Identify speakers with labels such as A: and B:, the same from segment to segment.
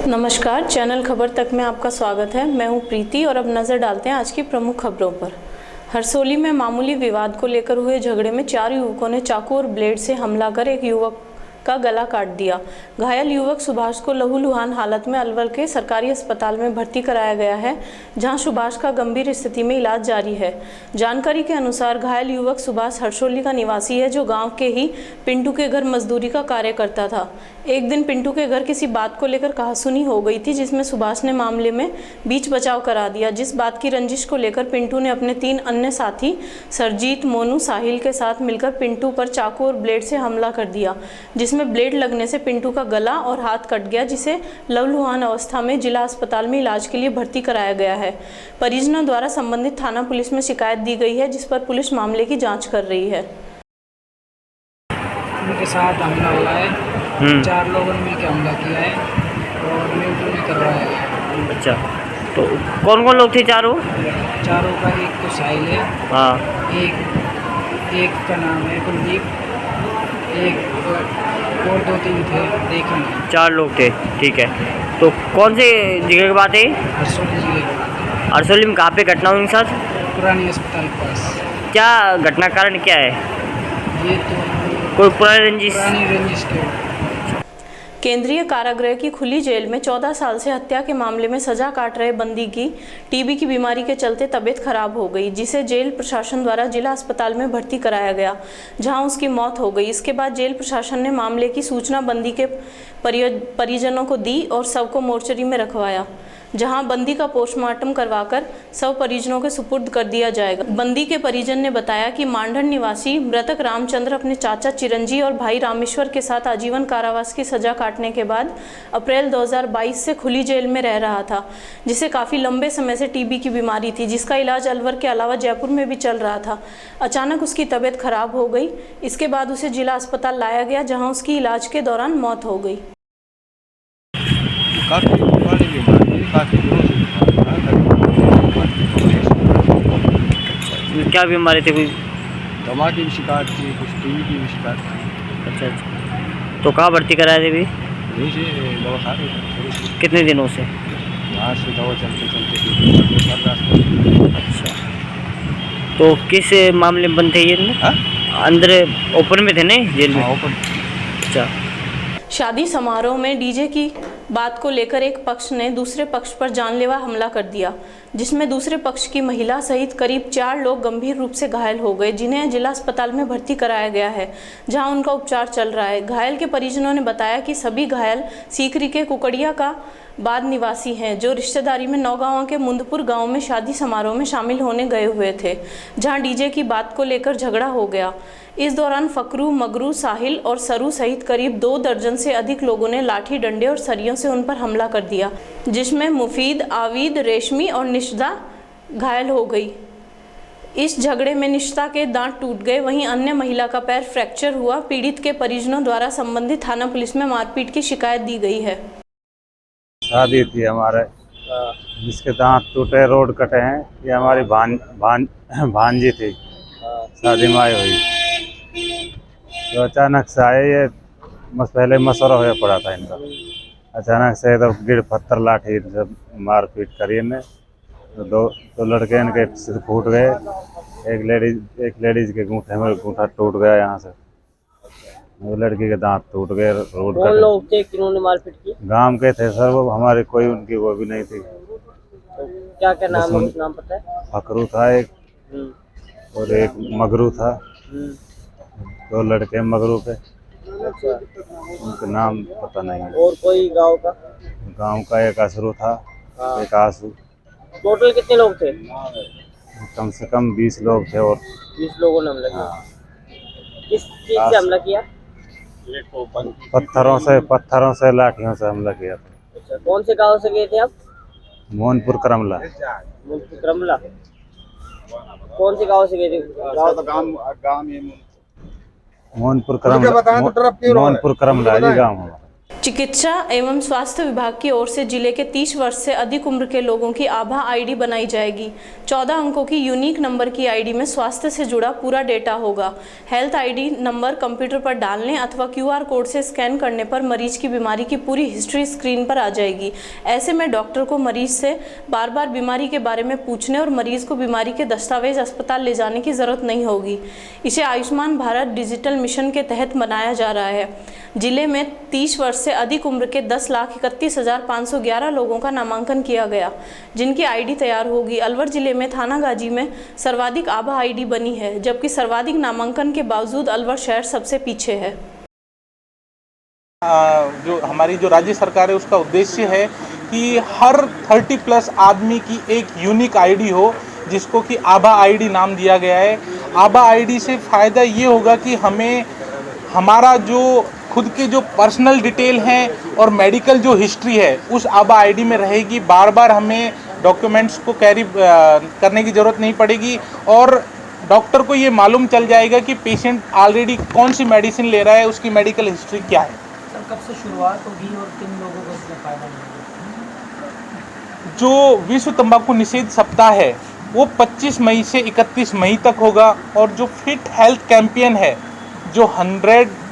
A: नमस्कार, चैनल खबर तक में आपका स्वागत है। मैं हूं प्रीति और अब नज़र डालते हैं आज की प्रमुख खबरों पर। हरसोली में मामूली विवाद को लेकर हुए झगड़े में 4 युवकों ने चाकू और ब्लेड से हमला कर एक युवक का गला काट दिया। घायल युवक सुभाष को लहूलुहान हालत में अलवर के सरकारी अस्पताल में भर्ती कराया गया है, जहां सुभाष का गंभीर स्थिति में इलाज जारी है। जानकारी के अनुसार घायल युवक सुभाष हरसोली का निवासी है, जो गांव के ही पिंटू के घर मजदूरी का कार्य करता था। एक दिन पिंटू के घर किसी बात को लेकर कहासुनी हो गई थी, जिसमें सुभाष ने मामले में बीच बचाव करा दिया। जिस बात की रंजिश को लेकर पिंटू ने अपने 3 अन्य साथी सरजीत, मोनू, साहिल के साथ मिलकर पिंटू पर चाकू और ब्लेड से हमला कर दिया, जिसमें ब्लेड लगने से पिंटू का गला और हाथ कट गया, जिसे लहूलुहान अवस्था में जिला अस्पताल में इलाज के लिए भर्ती कराया गया है। परिजनों द्वारा संबंधित थाना पुलिस में शिकायत दी गई है, जिस पर पुलिस मामले की जाँच कर रही है।
B: उनके साथ हमला हुआ है, 4 लोगों ने मिलकर हमला किया है और न्यूट्रल करवाया है।
C: अच्छा, तो कौन कौन लोग थे चारों
B: का एक तो साहिल है,
C: हाँ,
B: एक का नाम है कुलदीप, एक और 2-3 थे, देखा नहीं।
C: 4 लोग थे, ठीक है। तो कौन से जगह की बात है?
B: हरसोली जिले
C: हरसोली में कहाँ पे घटना हुई उनके साथ?
B: पुरानी अस्पताल के पास।
C: क्या घटना कारण क्या है?
B: ये तो
C: कोई पुरानी रंजिश
B: के।
A: केंद्रीय कारागृह की खुली जेल में 14 साल से हत्या के मामले में सजा काट रहे बंदी की टीबी की बीमारी के चलते तबीयत खराब हो गई, जिसे जेल प्रशासन द्वारा जिला अस्पताल में भर्ती कराया गया, जहां उसकी मौत हो गई। इसके बाद जेल प्रशासन ने मामले की सूचना बंदी के परिजनों को दी और शव को मोर्चरी में रखवाया, जहां बंदी का पोस्टमार्टम करवाकर शव परिजनों के सुपुर्द कर दिया जाएगा। बंदी के परिजन ने बताया कि मांडर निवासी मृतक रामचंद्र अपने चाचा चिरंजी और भाई रामेश्वर के साथ आजीवन कारावास की सजा काटने के बाद अप्रैल 2022 से खुली जेल में रह रहा था, जिसे काफ़ी लंबे समय से टीबी की बीमारी थी, जिसका इलाज अलवर के अलावा जयपुर में भी चल रहा था। अचानक उसकी तबीयत खराब हो गई। इसके बाद उसे जिला अस्पताल लाया गया, जहाँ उसकी इलाज के दौरान मौत हो गई।
C: क्या बीमारी थी? कोई
D: दमा की भी शिकायत थी, कुछ टीवी की भी शिकायत थी।
C: अच्छा, तो कहाँ भर्ती कराए थे? भी
D: यहीं से दवा खा रहे थे।
C: कितने दिनों से?
D: यहाँ से दवा चलते चलते।
C: अच्छा, तो किस मामले में बंद थे ये? अंदर ओपन में थे नहीं, जेल में?
D: ओपन।
C: अच्छा।
A: शादी समारोह में डीजे की बात को लेकर एक पक्ष ने दूसरे पक्ष पर जानलेवा हमला कर दिया, जिसमें दूसरे पक्ष की महिला सहित करीब 4 लोग गंभीर रूप से घायल हो गए, जिन्हें जिला अस्पताल में भर्ती कराया गया है, जहां उनका उपचार चल रहा है। घायल के परिजनों ने बताया कि सभी घायल सीकरी के कुकड़िया का बाद निवासी हैं, जो रिश्तेदारी में नौगांव के मुंदपुर गांव में शादी समारोह में शामिल होने गए हुए थे, जहां डीजे की बात को लेकर झगड़ा हो गया। इस दौरान फकरू, मगरू, साहिल और सरू सहित करीब 2 दर्जन से अधिक लोगों ने लाठी, डंडे और सरियों से उन पर हमला कर दिया, जिसमें मुफीद, आविद, रेशमी और निशिदा घायल हो गई। इस झगड़े में निशिता के दांत टूट गए, वहीं अन्य महिला का पैर फ्रैक्चर हुआ। पीड़ित के परिजनों द्वारा संबंधित थाना पुलिस में मारपीट की शिकायत दी गई है।
D: शादी थी हमारे, जिसके दांत टूटे, रोड कटे हैं। ये हमारी भांजी थी, शादी में आई हुई। तो अचानक से आए, ये पहले मशवरा होया पड़ा था इनका। अचानक से तो गिर पत्थर लाठी जब मारपीट करी इनने, तो दो लड़के इनके सिर फूट गए। एक लेडीज के गूंठे में गूंठा टूट गया यहाँ से। वो लड़की के दांत टूट गए। रोड
C: कौन लोग थे किन्होंने मारपीट की?
D: गांव के थे सर, वो हमारे कोई उनकी वो भी नहीं थी।
C: तो क्या क्या नाम है? नाम पता है?
D: फकरू था एक, और एक मगरू था। 2 लड़के मगरू के।
C: अच्छा,
D: उनका नाम पता नहीं है।
C: और कोई गांव का
D: एक असरू था, एक आंसू।
C: टोटल कितने लोग थे?
D: कम से कम 20 लोग थे। और
C: 20 लोगों ने हमला किया। किस चीज से हमला किया?
D: पत्थरों से लाठियों से हमला किया था।
C: अच्छा, कौन से गांव से गए थे आप?
D: मोहनपुर करमला।
C: मोहनपुर करमला। कौन से गांव से गए थे?
D: मोहनपुर करमला, ये गाँव हमारा।
A: चिकित्सा एवं स्वास्थ्य विभाग की ओर से जिले के 30 वर्ष से अधिक उम्र के लोगों की आभा आईडी बनाई जाएगी। 14 अंकों की यूनिक नंबर की आईडी में स्वास्थ्य से जुड़ा पूरा डेटा होगा। हेल्थ आईडी नंबर कंप्यूटर पर डालने अथवा QR कोड से स्कैन करने पर मरीज की बीमारी की पूरी हिस्ट्री स्क्रीन पर आ जाएगी। ऐसे में डॉक्टर को मरीज से बार बार बीमारी के बारे में पूछने और मरीज को बीमारी के दस्तावेज अस्पताल ले जाने की जरूरत नहीं होगी। इसे आयुष्मान भारत डिजिटल मिशन के तहत बनाया जा रहा है। जिले में 30 वर्ष से अधिक उम्र के 10,31,511 लोगों का नामांकन किया गया, जिनकी आईडी तैयार होगी। अलवर जिले में थाना गाजी में सर्वाधिक आभा आईडी बनी है, जबकि सर्वाधिक नामांकन के बावजूद अलवर शहर सबसे पीछे है।
E: जो हमारी जो राज्य सरकार है उसका उद्देश्य है कि हर 30+ आदमी की एक यूनिक आईडी हो, जिसको कि आभा आईडी नाम दिया गया है। आभा आईडी से फ़ायदा ये होगा कि हमें हमारा जो खुद के जो पर्सनल डिटेल हैं और मेडिकल जो हिस्ट्री है उस आभा आईडी में रहेगी। बार बार हमें डॉक्यूमेंट्स को कैरी करने की ज़रूरत नहीं पड़ेगी और डॉक्टर को ये मालूम चल जाएगा कि पेशेंट ऑलरेडी कौन सी मेडिसिन ले रहा है, उसकी मेडिकल हिस्ट्री क्या है।
B: सर, कब से शुरुआत होगी और किन लोगों को इसका फ़ायदा मिलेगा?
E: जो विश्व तंबाकू निषेध सप्ताह है वो 25 मई से 31 मई तक होगा और जो फिट हेल्थ कैंपेन है, जो 100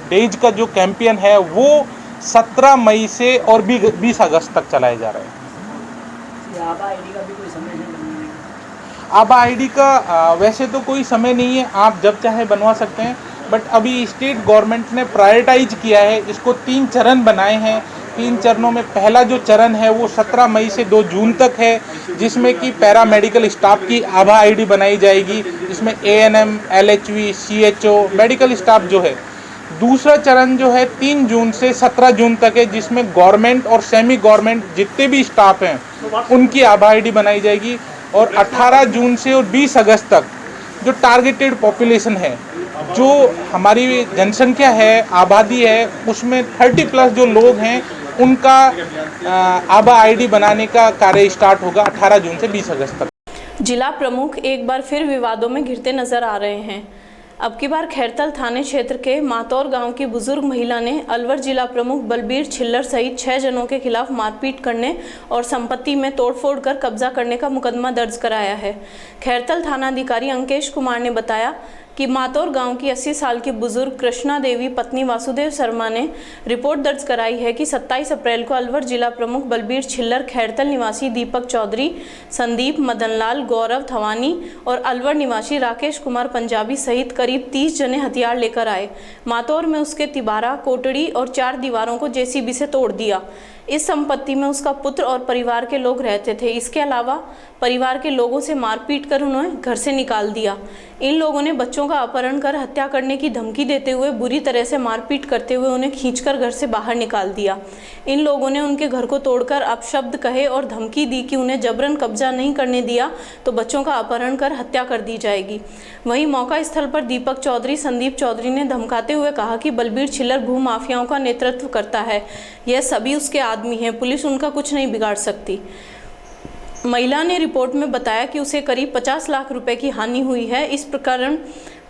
E: डेज का जो कैंपेन है वो 17 मई से और 20 अगस्त तक चलाया जा रहा है।
B: आभा आईडी का भी कोई समय नहीं है?
E: आभा आईडी का वैसे तो कोई समय नहीं है, आप जब चाहे बनवा सकते हैं, बट अभी स्टेट गवर्नमेंट ने प्रायोरिटाइज किया है। इसको 3 चरण बनाए हैं। 3 चरणों में पहला जो चरण है वो 17 मई से 2 जून तक है, जिसमें कि पैरामेडिकल स्टाफ की आभा आईडी बनाई जाएगी, जिसमें ANM, LHV, CHO medical staff जो है। दूसरा चरण जो है 3 जून से 17 जून तक है, जिसमें गवर्नमेंट और सेमी गवर्नमेंट जितने भी स्टाफ हैं उनकी आभा आईडी बनाई जाएगी। और 18 जून से और 20 अगस्त तक जो टारगेटेड पॉपुलेशन है, जो हमारी जनसंख्या है, आबादी है, उसमें 30+ जो लोग हैं उनका आभा आईडी बनाने का कार्य स्टार्ट होगा 18 जून से 20 अगस्त तक।
A: जिला प्रमुख एक बार फिर विवादों में घिरते नजर आ रहे हैं। अब की बार खैरतल थाने क्षेत्र के मातौर गांव की बुजुर्ग महिला ने अलवर जिला प्रमुख बलबीर छिल्लर सहित 6 जनों के खिलाफ मारपीट करने और संपत्ति में तोड़फोड़ कर कब्जा करने का मुकदमा दर्ज कराया है। खैरतल थानाधिकारी अंकेश कुमार ने बताया कि मातौर गांव की 80 साल की बुजुर्ग कृष्णा देवी पत्नी वासुदेव शर्मा ने रिपोर्ट दर्ज कराई है कि 27 अप्रैल को अलवर जिला प्रमुख बलबीर छिल्लर, खैरतल निवासी दीपक चौधरी, संदीप मदनलाल, गौरव थवानी और अलवर निवासी राकेश कुमार पंजाबी सहित करीब 30 जने हथियार लेकर आए। मातौर में उसके तिबारा, कोटड़ी और 4 दीवारों को JCB से तोड़ दिया। इस संपत्ति में उसका पुत्र और परिवार के लोग रहते थे। इसके अलावा परिवार के लोगों से मारपीट कर उन्हें घर से निकाल दिया। इन लोगों ने बच्चों का अपहरण कर हत्या करने की धमकी देते हुए बुरी तरह से मारपीट करते हुए उन्हें खींचकर घर से बाहर निकाल दिया। इन लोगों ने उनके घर को तोड़कर अपशब्द कहे और धमकी दी कि उन्हें जबरन कब्जा नहीं करने दिया तो बच्चों का अपहरण कर हत्या कर दी जाएगी। वहीं मौका स्थल पर दीपक चौधरी, संदीप चौधरी ने धमकाते हुए कहा कि बलबीर छिल्लर भूमाफियाओं का नेतृत्व करता है, यह सभी उसके आदमी हैं, पुलिस उनका कुछ नहीं बिगाड़ सकती। महिला ने रिपोर्ट में बताया कि उसे करीब 50 लाख रुपए की हानि हुई है। इस प्रकरण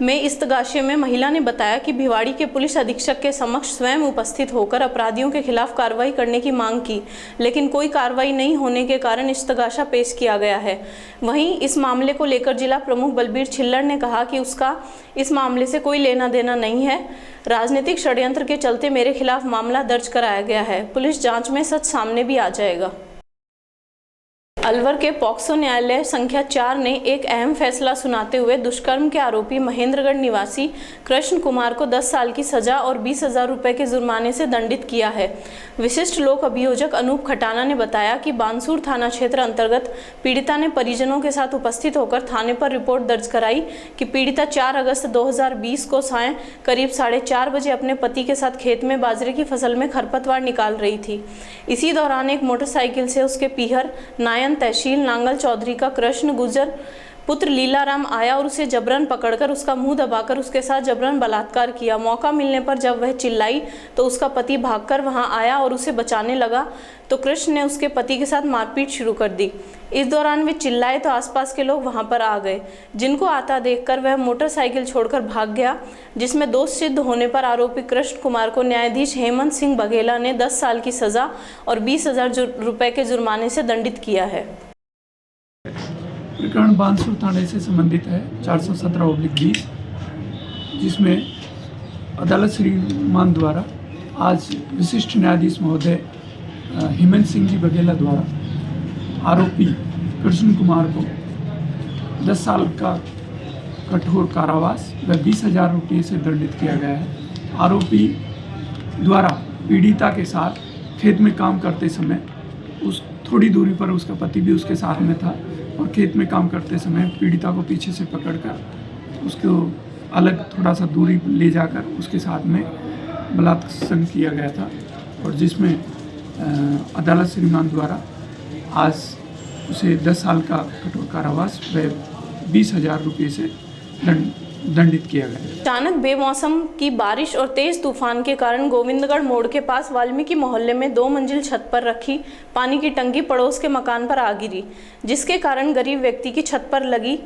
A: में इस्तगाशे में महिला ने बताया कि भिवाड़ी के पुलिस अधीक्षक के समक्ष स्वयं उपस्थित होकर अपराधियों के खिलाफ कार्रवाई करने की मांग की, लेकिन कोई कार्रवाई नहीं होने के कारण इस्तगाशा पेश किया गया है। वहीं इस मामले को लेकर जिला प्रमुख बलबीर छिल्लर ने कहा कि उसका इस मामले से कोई लेना देना नहीं है। राजनीतिक षड्यंत्र के चलते मेरे खिलाफ मामला दर्ज कराया गया है। पुलिस जाँच में सच सामने भी आ जाएगा। अलवर के पॉक्सो न्यायालय संख्या 4 ने एक अहम फैसला सुनाते हुए दुष्कर्म के आरोपी महेंद्रगढ़ निवासी कृष्ण कुमार को 10 साल की सजा और 20,000 रुपए के जुर्माने से दंडित किया है। विशिष्ट लोक अभियोजक अनूप खटाना ने बताया कि बानसूर थाना क्षेत्र अंतर्गत पीड़िता ने परिजनों के साथ उपस्थित होकर थाने पर रिपोर्ट दर्ज कराई कि पीड़िता 4 अगस्त 2020 को सायं करीब 4:30 बजे अपने पति के साथ खेत में बाजरे की फसल में खरपतवार निकाल रही थी। इसी दौरान एक मोटरसाइकिल से उसके पीहर नायन तहसील नांगल चौधरी का कृष्ण गुजर पुत्र लीलाराम आया और उसे जबरन पकड़कर उसका मुंह दबाकर उसके साथ जबरन बलात्कार किया। मौका मिलने पर जब वह चिल्लाई तो उसका पति भागकर वहां आया और उसे बचाने लगा तो कृष्ण ने उसके पति के साथ मारपीट शुरू कर दी। इस दौरान वे चिल्लाए तो आसपास के लोग वहां पर आ गए, जिनको आता देखकर वह मोटरसाइकिल छोड़कर भाग गया, जिसमें दोष सिद्ध होने पर आरोपी कृष्ण कुमार को न्यायाधीश हेमंत सिंह बघेला ने 10 साल की सजा और 20,000 रुपए के जुर्माने से दंडित किया है।
F: प्रकरण बानसूर थाने से संबंधित है 417/20, जिसमें अदालत श्रीमान द्वारा आज विशिष्ट न्यायाधीश महोदय हेमंत सिंह जी बघेला द्वारा आरोपी कृष्ण कुमार को 10 साल का कठोर कारावास व 20,000 रुपये से दंडित किया गया है। आरोपी द्वारा पीड़िता के साथ खेत में काम करते समय उस थोड़ी दूरी पर उसका पति भी उसके साथ में था और खेत में काम करते समय पीड़िता को पीछे से पकड़कर उसको अलग थोड़ा सा दूरी ले जाकर उसके साथ में बलात्कार किया गया था, और जिसमें अदालत श्रीमान द्वारा आज उसे 10 साल का कठोर कारावास व 20,000 रुपये से दंडित किया गया।
A: अचानक बेमौसम की बारिश और तेज तूफान के कारण गोविंदगढ़ मोड़ के पास वाल्मीकि मोहल्ले में 2 मंजिल छत पर रखी पानी की टंकी पड़ोस के मकान पर आ गिरी, जिसके कारण गरीब व्यक्ति की छत पर लगी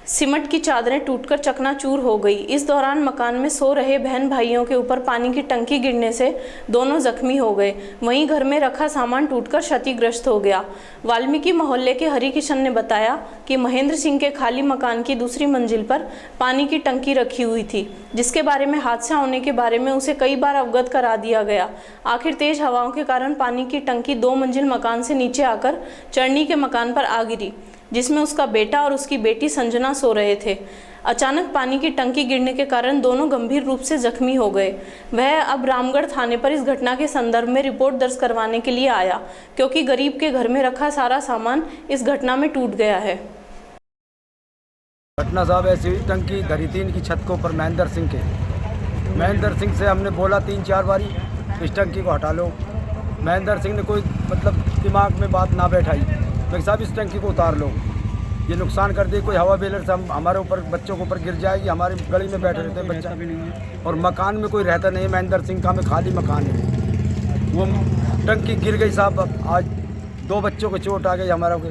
A: सीमेंट की चादरें टूटकर चकनाचूर हो गई। इस दौरान मकान में सो रहे बहन भाइयों के ऊपर पानी की टंकी गिरने से दोनों जख्मी हो गए। वहीं घर में रखा सामान टूटकर क्षतिग्रस्त हो गया। वाल्मीकि मोहल्ले के हरि किशन ने बताया कि महेंद्र सिंह के खाली मकान की दूसरी मंजिल पर पानी की टंकी रखी हुई थी, जिसके बारे में हादसा होने के बारे में उसे कई बार अवगत करा दिया गया। आखिर तेज हवाओं के कारण पानी की टंकी 2 मंजिल मकान से नीचे आकर चरनी के मकान पर आ गिरी, जिसमें उसका बेटा और उसकी बेटी संजना सो रहे थे। अचानक पानी की टंकी गिरने के कारण दोनों गंभीर रूप से जख्मी हो गए। वह अब रामगढ़ थाने पर इस घटना के संदर्भ में रिपोर्ट दर्ज करवाने के लिए आया, क्योंकि गरीब के घर में रखा सारा सामान इस घटना में टूट गया है।
G: घटना साहब ऐसी हुई, टंकी धरी थी इनकी छत के ऊपर महेंद्र सिंह के। महेंद्र सिंह से हमने बोला 3-4 बारी इस टंकी को हटा लो। महेंद्र सिंह ने कोई मतलब दिमाग में बात ना बैठाई, मैं साहब इस टंकी को उतार लो, ये नुकसान कर दे, कोई हवा बेलर से हमारे ऊपर बच्चों के ऊपर गिर जाएगी। हमारी गली में बैठे रहते हैं बच्चा और मकान में कोई रहता नहीं है। महेंद्र सिंह का में खाली मकान है, वो टंकी गिर गई साहब। आज 2 बच्चों को चोट आ गई हमारा के,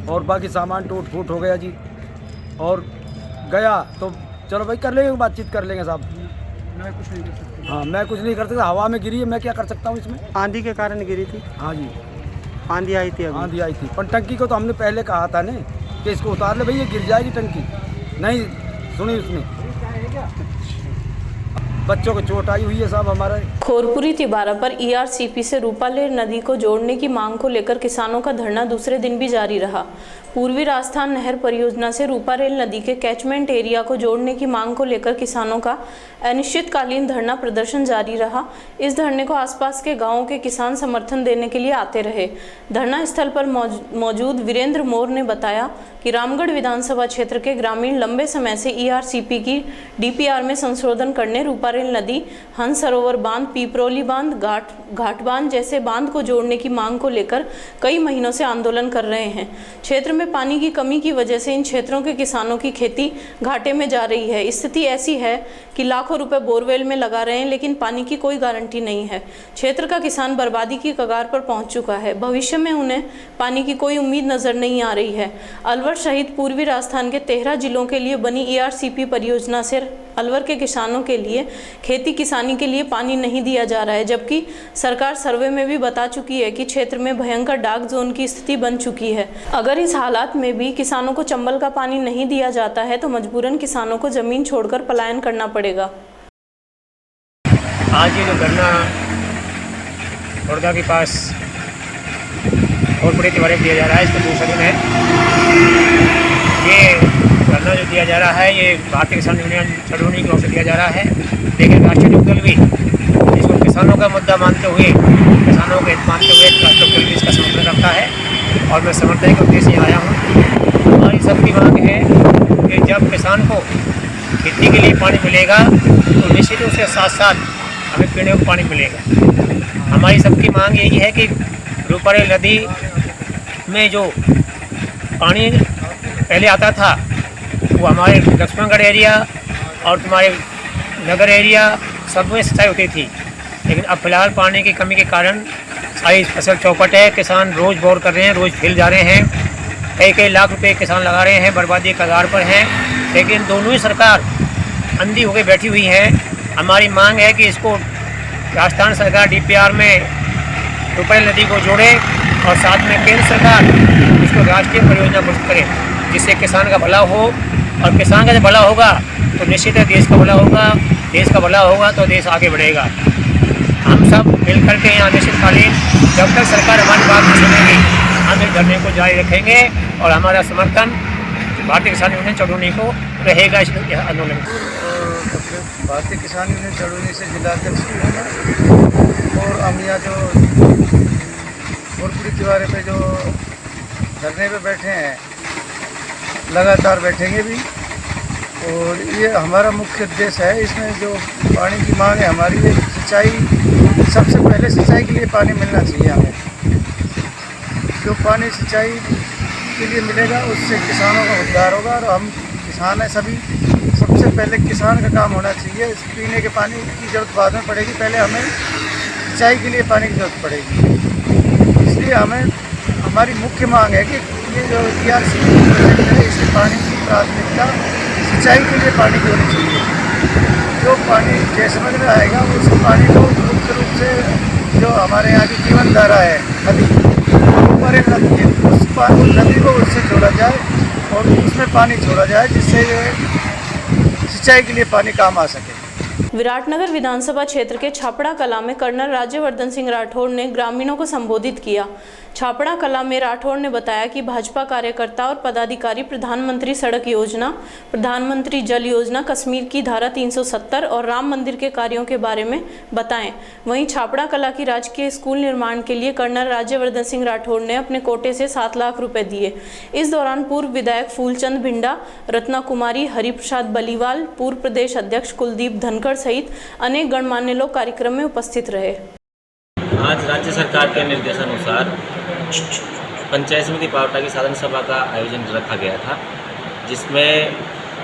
G: और बाकी सामान टूट फूट हो गया जी। और गया तो चलो भाई कर लेंगे, बातचीत कर लेंगे साहब। मैं कुछ नहीं कर सकता। हाँ, मैं कुछ नहीं कर सकता, हवा में गिरी है, मैं क्या कर सकता हूँ इसमें।
C: आंधी के कारण गिरी थी।
G: हाँ जी,
C: आंधी आई थी।
G: आंधी आई थी, पर टंकी को तो हमने पहले कहा था ना कि इसको उतार ले भैया, गिर जाएगी टंकी। नहीं सुनी उसने, बच्चों को चोट आई हुई है साहब हमारा।
A: खोरपुरी तिबारा पर ईआरसीपी से रूपालेर नदी को जोड़ने की मांग को लेकर किसानों का धरना दूसरे दिन भी जारी रहा। पूर्वी राजस्थान नहर परियोजना से रूपारेल नदी के कैचमेंट एरिया को जोड़ने की मांग को लेकर किसानों का अनिश्चितकालीन धरना प्रदर्शन जारी रहा। इस धरने को आसपास के गांवों के किसान समर्थन देने के लिए आते रहे। धरना स्थल पर मौजूद वीरेंद्र मोर ने बताया कि रामगढ़ विधानसभा क्षेत्र के ग्रामीण लंबे समय से ईआरसीपी की डीपीआर में संशोधन करने रूपारेल नदी, हंस सरोवर बांध, पीपरोली बांध, घाट बांध जैसे बांध को जोड़ने की मांग को लेकर कई महीनों से आंदोलन कर रहे हैं। क्षेत्र में पानी की कमी की वजह से इन क्षेत्रों के किसानों की खेती घाटे में जा रही है। स्थिति ऐसी है कि लाखों रुपए बोरवेल में लगा रहे हैं, लेकिन पानी की कोई गारंटी नहीं है। क्षेत्र का किसान बर्बादी की कगार पर पहुंच चुका है। भविष्य में उन्हें पानी की कोई उम्मीद नजर नहीं आ रही है। अलवर सहित पूर्वी राजस्थान के 13 जिलों के लिए बनी ईआरसीपी परियोजना से अलवर के किसानों के लिए खेती किसानी के लिए पानी नहीं दिया जा रहा है, जबकि सरकार सर्वे में भी बता चुकी है कि क्षेत्र में भयंकर डार्क जोन की स्थिति बन चुकी है। अगर इस हालात में भी किसानों को चंबल का पानी नहीं दिया जाता है तो मजबूरन किसानों को जमीन छोड़कर पलायन करना पड़ेगा।
H: आज ये जो धरना खुर्दा के पास खोरपुरी तिबारा दिया जा रहा है, इसको दूसरा दिन है। ये धरना जो दिया जा रहा है ये भारतीय किसान यूनियन छड़ोनी की ओर से दिया जा रहा है, लेकिन राष्ट्रीय लोकदल भी इसको किसानों का मुद्दा मानते हुए, किसानों के हित मानते हुए राष्ट्रीय लोकदल भी इसका समर्थन करता है और मैं समर्थन के उद्देश्य से आया हूँ। हमारी सबकी मांग है कि जब किसान को खेती के लिए पानी मिलेगा तो निश्चित उसके साथ साथ हमें पीने को पानी मिलेगा। हमारी सबकी मांग यही है कि रूपारेल नदी में जो पानी पहले आता था वो हमारे लक्ष्मणगढ़ एरिया और तुम्हारे नगर एरिया सब में सिंचाई होती थी, लेकिन अब फिलहाल पानी की कमी के कारण सारी फसल चौपट है। किसान रोज़ बोर कर रहे हैं, रोज़ फेल जा रहे हैं, कई कई लाख रुपए किसान लगा रहे हैं, बर्बादी के कगार पर हैं। लेकिन दोनों ही सरकार अंधी होकर बैठी हुई है। हमारी मांग है कि इसको राजस्थान सरकार DPR में रुपये नदी को जोड़े और साथ में केंद्र सरकार इसको राष्ट्रीय परियोजना घोषित करे, जिससे किसान का भला हो। और किसान का जब भला होगा तो निश्चित है देश का भला होगा, देश का भला होगा तो देश आगे बढ़ेगा। हम सब मिलकर के यहाँ अनिश्चितकालीन जब तक सरकार हमारी बात नहीं सुनेगी हम इस धरने को जारी रखेंगे और हमारा समर्थन भारतीय किसान यूनियन चड़ूनी को रहेगा इस आंदोलन को।
G: भारतीय किसान यूनियन चड़ूनी से जिलाध्यक्ष भी हूँ और हम यहाँ जो गोरपुरी तिवारे पे जो धरने पे बैठे हैं लगातार बैठेंगे भी। और ये हमारा मुख्य उद्देश्य है, इसमें जो पानी की मांग है हमारी, ये सिंचाई, सबसे पहले सिंचाई के लिए पानी मिलना चाहिए हमें। जो पानी सिंचाई के लिए मिलेगा उससे किसानों का उद्धार होगा और हम किसान हैं सभी, सबसे पहले किसान का काम होना चाहिए। पीने के पानी की ज़रूरत बाद में पड़ेगी, पहले हमें सिंचाई के लिए पानी की ज़रूरत पड़ेगी। इसलिए हमें, हमारी मुख्य मांग है कि ये जो DRC प्रोजेक्ट है इसमें पानी की प्राथमिकता सिंचाई के लिए पानी की होनी चाहिए। जो पानी जैसे समझ में आएगा उस पानी को मुख्य रूप से जो हमारे यहाँ की जीवन धारा है नदी, ऊपर एक नदी है, उस नदी को उससे जोड़ा जाए और उसमें पानी छोड़ा जाए जिससे सिंचाई के लिए पानी काम आ सके।
A: विराटनगर विधानसभा क्षेत्र के छापड़ा कला में कर्नल राज्यवर्धन सिंह राठौड़ ने ग्रामीणों को संबोधित किया। छापड़ा कला में राठौड़ ने बताया कि भाजपा कार्यकर्ता और पदाधिकारी प्रधानमंत्री सड़क योजना, प्रधानमंत्री जल योजना, कश्मीर की धारा 370 और राम मंदिर के कार्यों के बारे में बताएं। वहीं छापड़ा कला की राजकीय स्कूल निर्माण के लिए कर्नल राज्यवर्धन सिंह राठौड़ ने अपने कोटे से 7 लाख रुपए दिए। इस दौरान पूर्व विधायक फूलचंद भिंडा, रत्ना कुमारी, हरिप्रसाद बलीवाल, पूर्व प्रदेश अध्यक्ष कुलदीप धनखड़ सहित अनेक गणमान्य लोग कार्यक्रम में उपस्थित रहे।
I: आज राज्य सरकार के निर्देशानुसार पंचायत समिति पावटा की साधारण सभा का आयोजन रखा गया था, जिसमें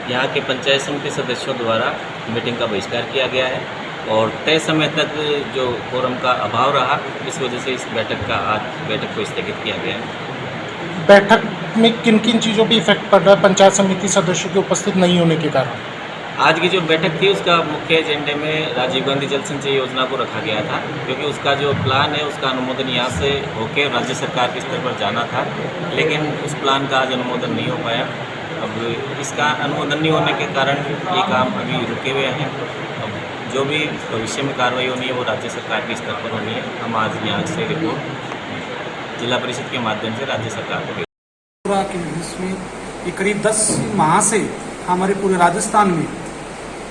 I: यहाँ के पंचायत समिति सदस्यों द्वारा मीटिंग का बहिष्कार किया गया है और तय समय तक जो कोरम का अभाव रहा, इस वजह से इस बैठक को स्थगित किया गया है।
J: बैठक में किन किन चीज़ों पर इफेक्ट पड़ रहा है पंचायत समिति सदस्यों के उपस्थित नहीं होने के कारण?
I: आज की जो बैठक थी उसका मुख्य एजेंडे में राजीव गांधी जल संचय योजना को रखा गया था, क्योंकि उसका जो प्लान है उसका अनुमोदन यहाँ से होकर राज्य सरकार के स्तर पर जाना था, लेकिन उस प्लान का आज अनुमोदन नहीं हो पाया। अब इसका अनुमोदन नहीं होने के कारण ये काम अभी रुके हुए हैं। अब जो भी भविष्य में कार्रवाई होनी है वो राज्य सरकार के स्तर पर होनी है। हम आज यहाँ से रिपोर्ट जिला परिषद के माध्यम से राज्य सरकार को
J: भेजेंगे। करीब 10 माह से हमारे पूरे राजस्थान में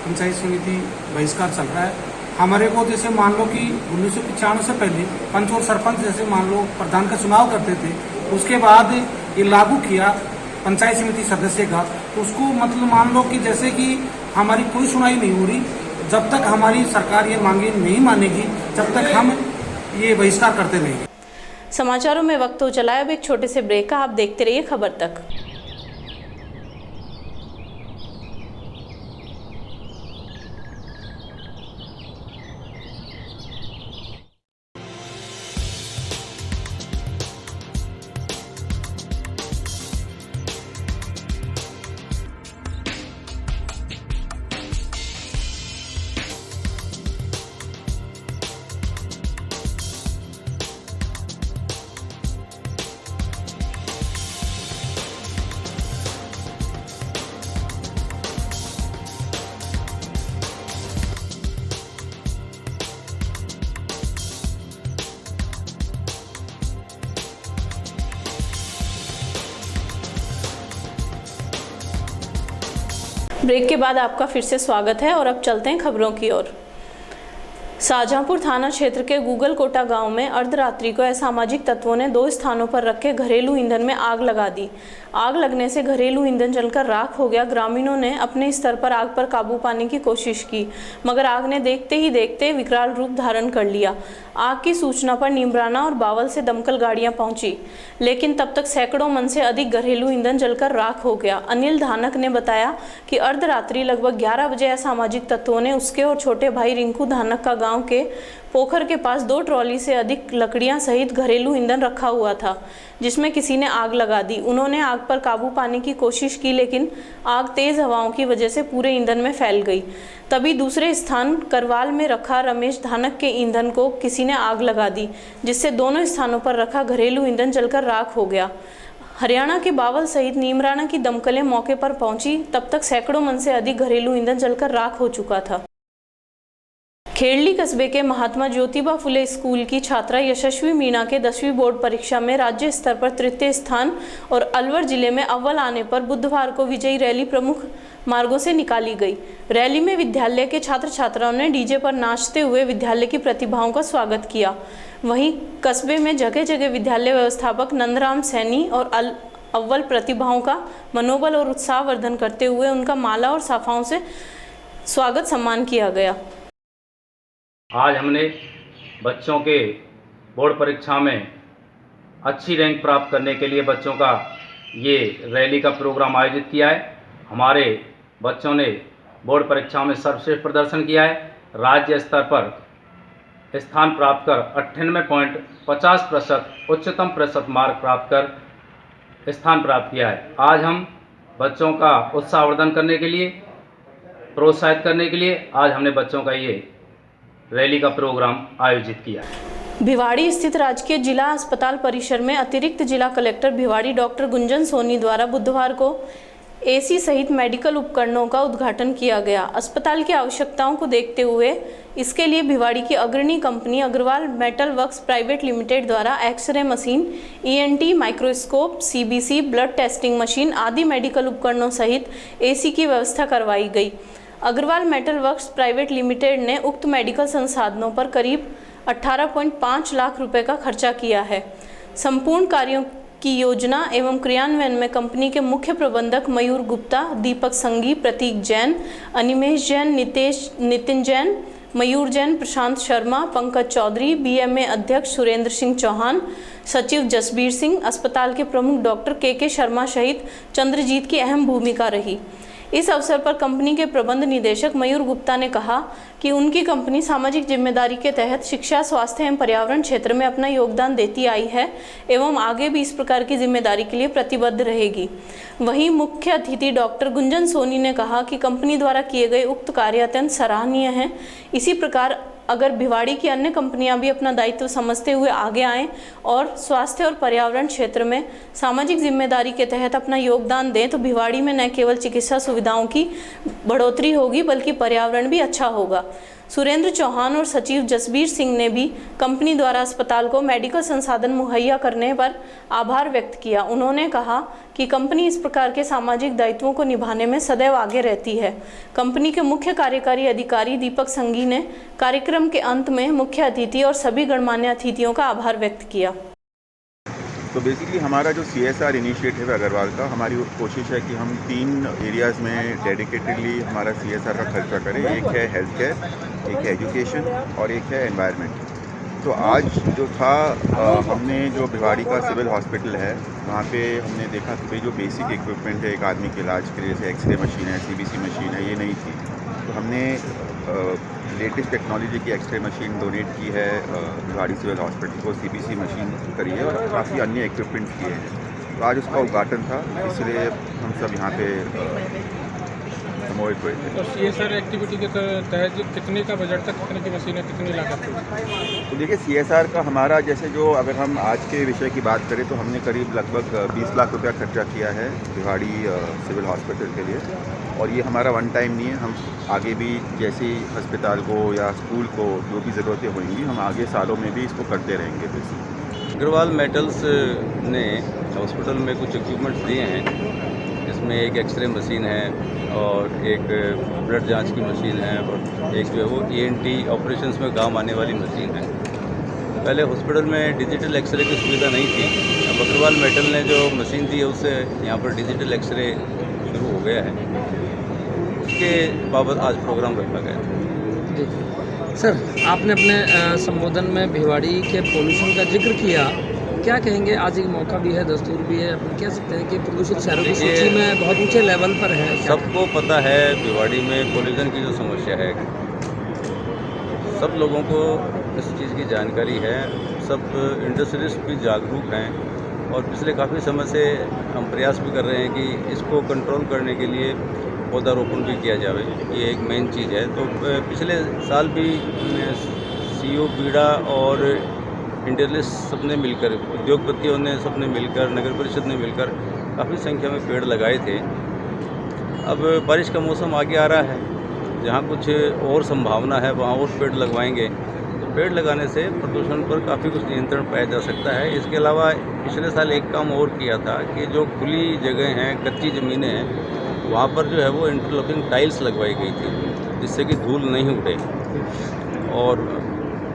J: पंचायत समिति बहिष्कार चल रहा है। हमारे को जैसे मान लो कि 1995 से पहले पंच और सरपंच जैसे मान लो प्रधान का चुनाव करते थे, उसके बाद ये लागू किया पंचायत समिति सदस्य का, तो उसको मतलब मान लो कि जैसे कि हमारी कोई सुनाई नहीं हो रही। जब तक हमारी सरकार ये मांगे नहीं मानेगी जब तक हम ये बहिष्कार करते रहेंगे।
A: समाचारों में वक्त हो चला है अब एक छोटे से ब्रेक का। आप देखते रहिए खबर तक। ब्रेक के बाद आपका फिर से स्वागत है और अब चलते हैं खबरों की ओर। शाहजहांपुर थाना क्षेत्र के गूगल कोटा गांव में अर्धरात्रि को असामाजिक तत्वों ने 2 स्थानों पर रखे घरेलू ईंधन में आग लगा दी। आग लगने से घरेलू ईंधन जलकर राख हो गया। ग्रामीणों ने अपने स्तर पर आग पर काबू पाने की कोशिश की, मगर आग ने देखते ही देखते विकराल रूप धारण कर लिया। आग की सूचना पर नीमराना और बावल से दमकल गाड़ियां पहुंची, लेकिन तब तक सैकड़ों मन से अधिक घरेलू ईंधन जलकर राख हो गया। अनिल धानक ने बताया कि अर्धरात्रि लगभग 11 बजे असामाजिक तत्वों ने उसके और छोटे भाई रिंकू धानक का गांव के पोखर के पास 2 ट्रॉली से अधिक लकड़ियां सहित घरेलू ईंधन रखा हुआ था, जिसमें किसी ने आग लगा दी। उन्होंने आग पर काबू पाने की कोशिश की, लेकिन आग तेज हवाओं की वजह से पूरे ईंधन में फैल गई। तभी दूसरे स्थान करवाल में रखा रमेश धानक के ईंधन को किसी ने आग लगा दी, जिससे दोनों स्थानों पर रखा घरेलू ईंधन जलकर राख हो गया। हरियाणा के बावल सहित नीमराना की दमकलें मौके पर पहुंची, तब तक सैकड़ों मन से अधिक घरेलू ईंधन जलकर राख हो चुका था। खेड़ली कस्बे के महात्मा ज्योतिबा फुले स्कूल की छात्रा यशस्वी मीणा के 10वीं बोर्ड परीक्षा में राज्य स्तर पर तृतीय स्थान और अलवर जिले में अव्वल आने पर बुधवार को विजयी रैली प्रमुख मार्गों से निकाली गई। रैली में विद्यालय के छात्र छात्राओं ने डीजे पर नाचते हुए विद्यालय की प्रतिभाओं का स्वागत किया। वहीं कस्बे में जगह जगह विद्यालय व्यवस्थापक नंदराम सैनी और अव्वल प्रतिभाओं का मनोबल और उत्साह वर्धन करते हुए उनका माला और साफाओं से स्वागत सम्मान किया गया।
K: आज हमने बच्चों के बोर्ड परीक्षा में अच्छी रैंक प्राप्त करने के लिए बच्चों का ये रैली का प्रोग्राम आयोजित किया है। हमारे बच्चों ने बोर्ड परीक्षा में सर्वश्रेष्ठ प्रदर्शन किया है। राज्य स्तर पर स्थान प्राप्त कर 98.50% उच्चतम प्रतिशत मार्क प्राप्त कर स्थान प्राप्त किया है। आज हम बच्चों का उत्साहवर्धन करने के लिए, प्रोत्साहित करने के लिए आज हमने बच्चों का ये रैली का प्रोग्राम आयोजित किया।
A: भिवाड़ी स्थित राजकीय जिला अस्पताल परिसर में अतिरिक्त जिला कलेक्टर भिवाड़ी डॉक्टर गुंजन सोनी द्वारा बुधवार को एसी सहित मेडिकल उपकरणों का उद्घाटन किया गया। अस्पताल की आवश्यकताओं को देखते हुए इसके लिए भिवाड़ी की अग्रणी company Agarwal metal works private limited द्वारा x ray machine, ENT microscope, CBC blood testing machine आदि मेडिकल उपकरणों सहित एसी की व्यवस्था करवाई गई। Agarwal metal works private limited ने उक्त मेडिकल संसाधनों पर करीब 18.5 लाख रुपए का खर्चा किया है। संपूर्ण कार्यों की योजना एवं क्रियान्वयन में कंपनी के मुख्य प्रबंधक मयूर गुप्ता, दीपक संघी, प्रतीक जैन, अनिमेश जैन, नितिन जैन, मयूर जैन, प्रशांत शर्मा, पंकज चौधरी, BMA अध्यक्ष सुरेंद्र सिंह चौहान, सचिव जसबीर सिंह, अस्पताल के प्रमुख डॉक्टर KK शर्मा सहित चंद्रजीत की अहम भूमिका रही। इस अवसर पर कंपनी के प्रबंध निदेशक मयूर गुप्ता ने कहा कि उनकी कंपनी सामाजिक जिम्मेदारी के तहत शिक्षा, स्वास्थ्य एवं पर्यावरण क्षेत्र में अपना योगदान देती आई है एवं आगे भी इस प्रकार की जिम्मेदारी के लिए प्रतिबद्ध रहेगी। वहीं मुख्य अतिथि डॉक्टर गुंजन सोनी ने कहा कि कंपनी द्वारा किए गए उक्त कार्य अत्यंत सराहनीय हैं। इसी प्रकार अगर भिवाड़ी की अन्य कंपनियां भी अपना दायित्व समझते हुए आगे आएं और स्वास्थ्य और पर्यावरण क्षेत्र में सामाजिक जिम्मेदारी के तहत अपना योगदान दें तो भिवाड़ी में न केवल चिकित्सा सुविधाओं की बढ़ोतरी होगी बल्कि पर्यावरण भी अच्छा होगा। सुरेंद्र चौहान और सचिव जसबीर सिंह ने भी कंपनी द्वारा अस्पताल को मेडिकल संसाधन मुहैया करने पर आभार व्यक्त किया। उन्होंने कहा कि कंपनी इस प्रकार के सामाजिक दायित्वों को निभाने में सदैव आगे रहती है। कंपनी के मुख्य कार्यकारी अधिकारी दीपक संघी ने कार्यक्रम के अंत में मुख्य अतिथि और सभी गणमान्य अतिथियों का आभार व्यक्त किया।
L: तो बेसिकली हमारा जो CSR इनिशिएटिव है अग्रवाल का, हमारी कोशिश है कि हम 3 एरियाज़ में डेडिकेटेडली हमारा CSR का खर्चा करें। एक है हेल्थ केयर, एक है एजुकेशन और एक है एनवायरनमेंट। तो आज जो था हमने जो भिवाड़ी का सिविल हॉस्पिटल है वहाँ पे हमने देखा कि भाई जो बेसिक इक्विपमेंट है एक आदमी के इलाज के लिए, जैसे एक्सरे मशीन है, CBC मशीन है, ये नहीं थी। तो हमने लेटेस्ट टेक्नोलॉजी की एक्सरे मशीन डोनेट की है भिवाड़ी सिविल हॉस्पिटल को, CBC मशीन करी है और काफ़ी अन्य इक्विपमेंट किए हैं। तो आज उसका उद्घाटन था, इसलिए हम सब यहाँ पे समूहित हुए थे।
J: तो CSR एक्टिविटी के तहत कितने का बजट था, कितने की मशीनें, कितनी लागत थी?
L: तो देखिए CSR का हमारा जैसे जो अगर हम आज के विषय की बात करें तो हमने करीब लगभग 20 लाख रुपया खर्चा किया है भिवाड़ी सिविल हॉस्पिटल के लिए। और ये हमारा वन टाइम नहीं है, हम आगे भी जैसे अस्पताल को या स्कूल को जो भी ज़रूरतें होंगी हम आगे सालों में भी इसको करते रहेंगे।
M: अग्रवाल मेटल्स ने हॉस्पिटल में कुछ इक्विपमेंट्स दिए हैं इसमें एक एक्सरे मशीन है और एक ब्लड जांच की मशीन है और एक जो है वो ENT ऑपरेशंस में काम आने वाली मशीन है। पहले हॉस्पिटल में डिजिटल एक्सरे की सुविधा नहीं थी। अब अग्रवाल मेटल ने जो मशीन दी है उससे यहाँ पर डिजिटल एक्सरे शुरू हो गया है। उसके बाबत आज प्रोग्राम रखा गया था।
N: सर, आपने अपने संबोधन में भिवाड़ी के पोल्यूशन का जिक्र किया, क्या कहेंगे? आज एक मौका भी है, दस्तूर भी है, अपन कह सकते हैं कि प्रदूषित शहरों की सूची में बहुत ऊंचे लेवल पर है।
M: सबको पता है भिवाड़ी में पोल्यूशन की जो समस्या है, सब लोगों को इस चीज़ की जानकारी है। सब इंडस्ट्रियलिस्ट भी जागरूक हैं और पिछले काफ़ी समय से हम प्रयास भी कर रहे हैं कि इसको कंट्रोल करने के लिए पौधारोपण भी किया जाए। ये एक मेन चीज़ है। तो पिछले साल भी CO बीड़ा और इंडस्ट्रियलिस्ट सबने मिलकर, उद्योगपतियों ने सबने मिलकर, नगर परिषद ने मिलकर काफ़ी संख्या में पेड़ लगाए थे। अब बारिश का मौसम आगे आ रहा है, जहाँ कुछ और संभावना है वहाँ और पेड़ लगवाएंगे। तो पेड़ लगाने से प्रदूषण पर काफ़ी कुछ नियंत्रण पाया जा सकता है। इसके अलावा पिछले साल एक काम और किया था कि जो खुली जगह हैं, कच्ची ज़मीनें हैं, वहाँ पर जो है वो इंटरलॉकिंग टाइल्स लगवाई गई थी, जिससे कि धूल नहीं उड़े। और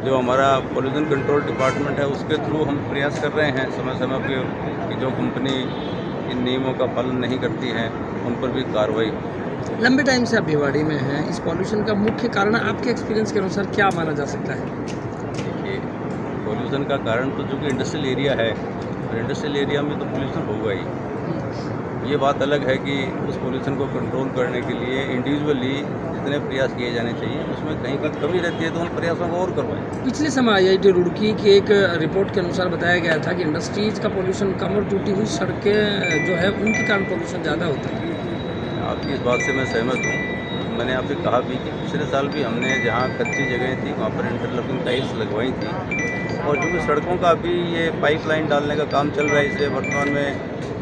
M: जो हमारा पॉल्यूशन कंट्रोल डिपार्टमेंट है उसके थ्रू हम प्रयास कर रहे हैं समय समय पर कि जो कंपनी इन नियमों का पालन नहीं करती है उन पर भी कार्रवाई।
N: लंबे टाइम से आप भिवाड़ी में हैं, इस पॉल्यूशन का मुख्य कारण आपके एक्सपीरियंस के अनुसार क्या माना जा सकता है?
M: देखिए, पॉल्यूशन का कारण तो चूँकि इंडस्ट्रियल एरिया है और इंडस्ट्रियल एरिया में तो पॉल्यूशन होगा ही। ये बात अलग है कि उस पॉल्यूशन को कंट्रोल करने के लिए इंडिविजुअली जितने प्रयास किए जाने चाहिए उसमें कहीं पर कमी रहती है तो उन प्रयासों को और करवाएं।
N: पिछले समय IIT रुड़की की एक रिपोर्ट के अनुसार बताया गया था कि इंडस्ट्रीज का पॉल्यूशन कम और टूटी हुई सड़कें जो है उनके कारण पॉल्यूशन ज़्यादा होता है।
M: आपकी इस बात से मैं सहमत हूँ। मैंने आपसे कहा भी कि पिछले साल भी हमने जहाँ कच्ची जगह थी वहाँ पर इंटरलॉकिंग टाइल्स लगवाई थी और जो भी सड़कों का अभी ये पाइपलाइन डालने का काम चल रहा है, इसलिए वर्तमान में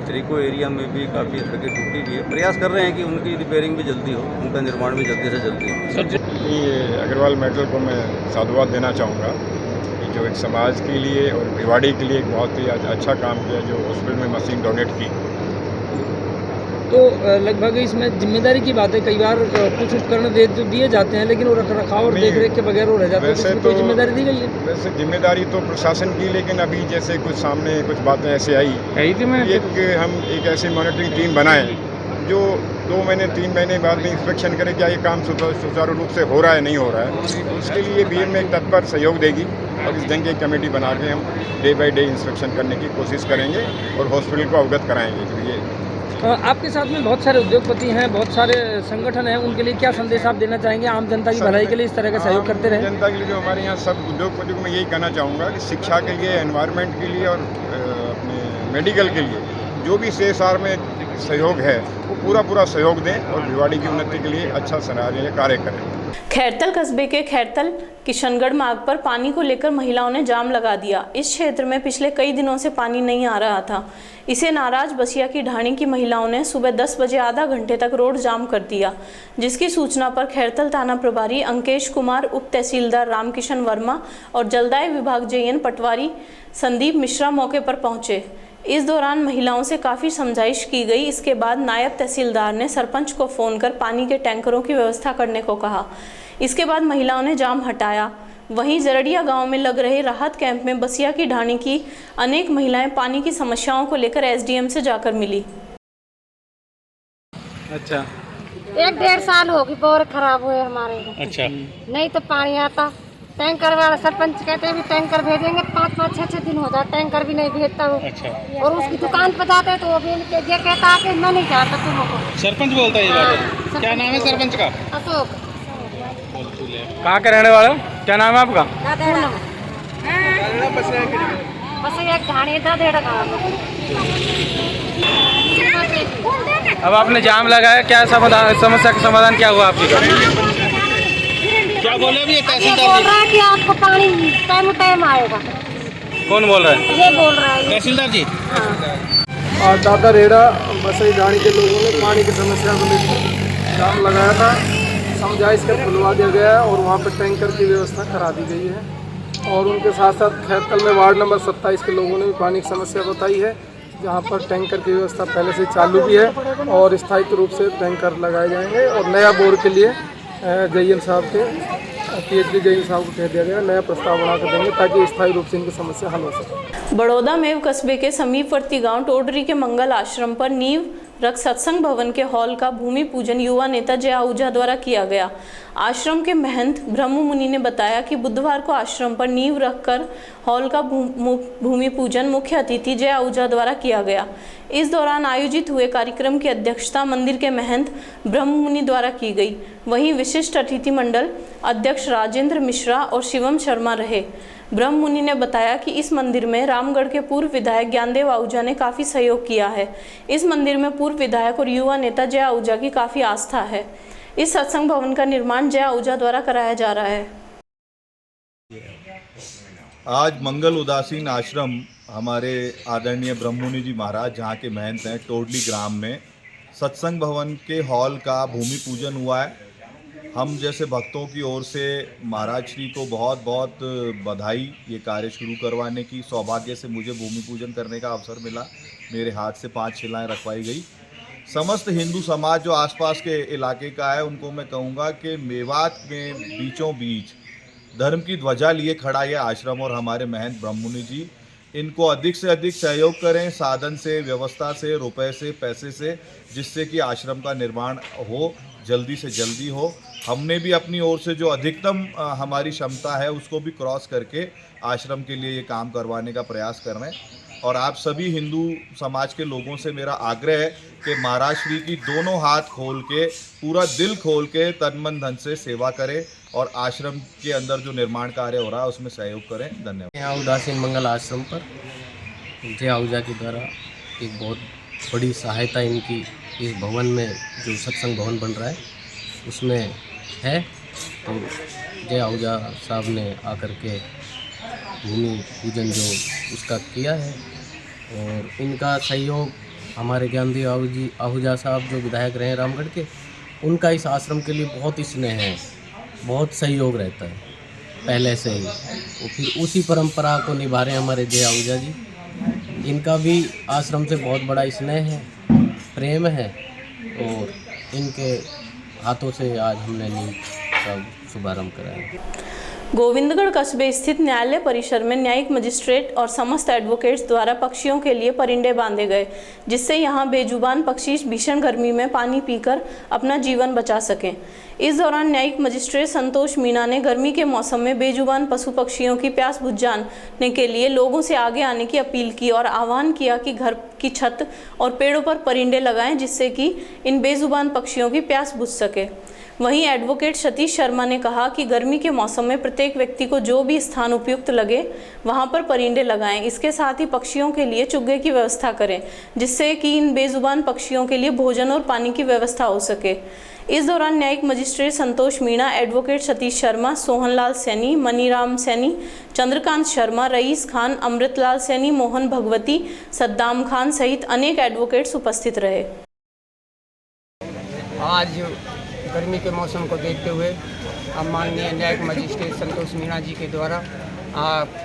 M: रिको एरिया में भी काफ़ी सड़कें टूटी हुई है। प्रयास कर रहे हैं कि उनकी रिपेयरिंग भी जल्दी हो, उनका निर्माण भी जल्दी से जल्दी हो।
O: ये अग्रवाल मेटल को मैं साधुवाद देना चाहूँगा कि जो एक समाज के लिए और भिवाड़ी के लिए एक बहुत ही अच्छा काम किया, जो हॉस्पिटल में मशीन डोनेट की।
N: तो लगभग इसमें जिम्मेदारी की बात है, कई बार कुछ उपकरण तो दिए जाते हैं लेकिन वो रख रखाव और देख रेख के बगैर वो रह जाते हैं।
O: वैसे
N: तो जिम्मेदारी दी गई है?
O: वैसे जिम्मेदारी तो प्रशासन की, लेकिन अभी जैसे कुछ सामने कुछ बातें ऐसे आई हम एक ऐसी मॉनिटरिंग टीम बनाएं जो 2 महीने 3 महीने बाद में इंस्पेक्शन करे क्या ये काम सुचारू रूप से हो रहा है नहीं हो रहा है। उसके लिए BM एक तत्पर सहयोग देगी और इस ढंग की कमेटी बना के हम डे बाई डे इंस्पेक्शन करने की कोशिश करेंगे और हॉस्पिटल को अवगत कराएंगे। जो ये
N: आपके साथ में बहुत सारे उद्योगपति हैं, बहुत सारे संगठन हैं, उनके लिए क्या संदेश आप देना चाहेंगे? आम जनता की भलाई के लिए इस तरह का सहयोग करते रहें।
O: जनता के लिए जो हमारे यहाँ सब उद्योगपतियों को मैं यही कहना चाहूँगा कि शिक्षा के लिए, एनवायरनमेंट के लिए और अपने मेडिकल के लिए जो भी CSR में सहयोग है वो पूरा सहयोग दें और भिवाड़ी की उन्नति के लिए अच्छा कार्य करें।
A: खैरतल कस्बे के खैरतल किशनगढ़ मार्ग पर पानी को लेकर महिलाओं ने जाम लगा दिया। इस क्षेत्र में पिछले कई दिनों से पानी नहीं आ रहा था। इसे नाराज बसिया की ढाणी की महिलाओं ने सुबह 10 बजे आधा घंटे तक रोड जाम कर दिया, जिसकी सूचना पर खैरतल थाना प्रभारी अंकेश कुमार, उप तहसीलदार रामकिशन वर्मा और जलदाय विभाग JN पटवारी संदीप मिश्रा मौके पर पहुंचे। इस दौरान महिलाओं से काफ़ी समझाइश की गई। इसके बाद नायब तहसीलदार ने सरपंच को फ़ोन कर पानी के टैंकरों की व्यवस्था करने को कहा। इसके बाद महिलाओं ने जाम हटाया। वहीं जरड़िया गांव में लग रहे राहत कैंप में बसिया की ढाणी की अनेक महिलाएं पानी की समस्याओं को लेकर SDM से जाकर मिली।
P: अच्छा,
Q: 1-1.5 साल हो गई, बोर खराब हुए हमारे।
P: अच्छा,
Q: नहीं तो पानी आता। टैंकर वाला सरपंच कहते हैं भी टैंकर भेजेंगे, 5-5, 6-6 दिन हो जाए, टैंकर भी नहीं भेजता वो।
P: अच्छा।
Q: और उसकी दुकान पर जाते हैं तो वो भी ये कहता है कि मैं नहीं जानता तुमको।
P: सरपंच बोलता है ये बात? क्या नाम है सरपंच का?
Q: अशोक।
P: कहाँ के रहने वाले हो? क्या नाम है आपका?
Q: बस एक ढाणी था, 1.5 गाँव।
P: अब आपने जाम लगाया, क्या समस्या का समाधान क्या हुआ आपकी? क्या बोले अभी तहसीलदार?
Q: बोल रहा है कि आपको पानी टाइम आएगा।
P: कौन बोल रहा है?
Q: ये बोल रहा है
P: तहसीलदार जी।
R: और दादा रेड़ा बसई ढाणी के लोगों ने पानी की समस्या को लेकर जाम लगाया था। समझाइश कर खुलवा दिया गया है और वहाँ पर टैंकर की व्यवस्था करा दी गई है। और उनके साथ साथ खैरतल में वार्ड नंबर 27 के लोगों ने भी पानी की समस्या बताई है। जहाँ पर टैंकर की व्यवस्था पहले से चालू भी है और स्थायी रूप से टैंकर लगाए जाएंगे। और नया बोर के लिए जयन साहब के PhD जयन साहब को कह दिया गया, नया प्रस्ताव बना कर देंगे ताकि स्थायी रूप से इनकी समस्या हल हो सके।
A: बड़ौदा मेव कस्बे के समीपवर्ती गांव टोडरी के मंगल आश्रम पर नींव रख सत्संग भवन के हॉल का भूमि पूजन युवा नेता जय आहूजा द्वारा किया गया। आश्रम के महंत ब्रह्म मुनि ने बताया कि बुधवार को आश्रम पर नींव रखकर हॉल का भूमि पूजन मुख्य अतिथि जय आहूजा द्वारा किया गया। इस दौरान आयोजित हुए कार्यक्रम की अध्यक्षता मंदिर के महंत ब्रह्म मुनि द्वारा की गई। वहीं विशिष्ट अतिथि मंडल अध्यक्ष राजेंद्र मिश्रा और शिवम शर्मा रहे। ब्रह्म मुनि ने बताया कि इस मंदिर में रामगढ़ के पूर्व विधायक ज्ञानदेव आहूजा ने काफ़ी सहयोग किया है। इस मंदिर में पूर्व विधायक और युवा नेता जय आहूजा की काफ़ी आस्था है। इस सत्संग भवन का निर्माण जय आहूजा द्वारा कराया जा रहा है।
S: आज मंगल उदासीन आश्रम हमारे आदरणीय ब्रह्ममुनि जी महाराज जहाँ के महंत हैं टोडली ग्राम में सत्संग भवन के हॉल का भूमि पूजन हुआ है। हम जैसे भक्तों की ओर से महाराज श्री को बहुत बहुत बधाई। ये कार्य शुरू करवाने की सौभाग्य से मुझे भूमि पूजन करने का अवसर मिला। मेरे हाथ से 5 शिलाएं रखवाई गई। समस्त हिंदू समाज जो आसपास के इलाके का है उनको मैं कहूँगा कि मेवात में बीचों बीच धर्म की ध्वजा लिए खड़ा ये आश्रम और हमारे महंत ब्रह्ममुनि जी, इनको अधिक से अधिक सहयोग करें, साधन से, व्यवस्था से, रुपए से, पैसे से, जिससे कि आश्रम का निर्माण हो, जल्दी से जल्दी हो। हमने भी अपनी ओर से जो अधिकतम हमारी क्षमता है उसको भी क्रॉस करके आश्रम के लिए ये काम करवाने का प्रयास कर रहे हैं। और आप सभी हिंदू समाज के लोगों से मेरा आग्रह है कि महाराज श्री की दोनों हाथ खोल के, पूरा दिल खोल के, तन मन धन से सेवा करें और आश्रम के अंदर जो निर्माण कार्य हो रहा है उसमें सहयोग करें। धन्यवाद।
T: यहाँ उदासीन मंगल आश्रम पर जय आहूजा के द्वारा एक बहुत बड़ी सहायता इनकी इस भवन में जो सत्संग भवन बन रहा है उसमें है। तो जय आहूजा साहब ने आकर के भूमि पूजन जो उसका किया है और इनका सहयोग हमारे ज्ञानदेव आहूजा साहब जो विधायक रहे रामगढ़ के, उनका इस आश्रम के लिए बहुत ही स्नेह है, बहुत सहयोग रहता है पहले से ही। और फिर उसी परंपरा को निभा रहे हैं हमारे जय आहूजा जी। इनका भी आश्रम से बहुत बड़ा स्नेह है, प्रेम है और इनके हाथों से आज हमने नींव का शुभारंभ कराया।
A: गोविंदगढ़ कस्बे स्थित न्यायालय परिसर में न्यायिक मजिस्ट्रेट और समस्त एडवोकेट्स द्वारा पक्षियों के लिए परिंदे बांधे गए, जिससे यहां बेजुबान पक्षी भीषण गर्मी में पानी पीकर अपना जीवन बचा सकें। इस दौरान न्यायिक मजिस्ट्रेट संतोष मीणा ने गर्मी के मौसम में बेजुबान पशु पक्षियों की प्यास बुझाने के लिए लोगों से आगे आने की अपील की और आह्वान किया कि घर की छत और पेड़ों पर परिंदे लगाएं, जिससे कि इन बेजुबान पक्षियों की प्यास बुझ सके। वहीं एडवोकेट सतीश शर्मा ने कहा कि गर्मी के मौसम में प्रत्येक व्यक्ति को जो भी स्थान उपयुक्त लगे वहां पर परिंदे लगाएं। इसके साथ ही पक्षियों के लिए चुग्गे की व्यवस्था करें, जिससे कि इन बेजुबान पक्षियों के लिए भोजन और पानी की व्यवस्था हो सके। इस दौरान न्यायिक मजिस्ट्रेट संतोष मीणा, एडवोकेट सतीश शर्मा, सोहनलाल सैनी, मनीराम सैनी, चंद्रकांत शर्मा, रईस खान, अमृतलाल सैनी, मोहन भगवती, सद्दाम खान सहित अनेक एडवोकेट्स उपस्थित रहे।
B: आज गर्मी के मौसम को देखते हुए माननीय न्यायिक मजिस्ट्रेट संतोष मीणा जी के द्वारा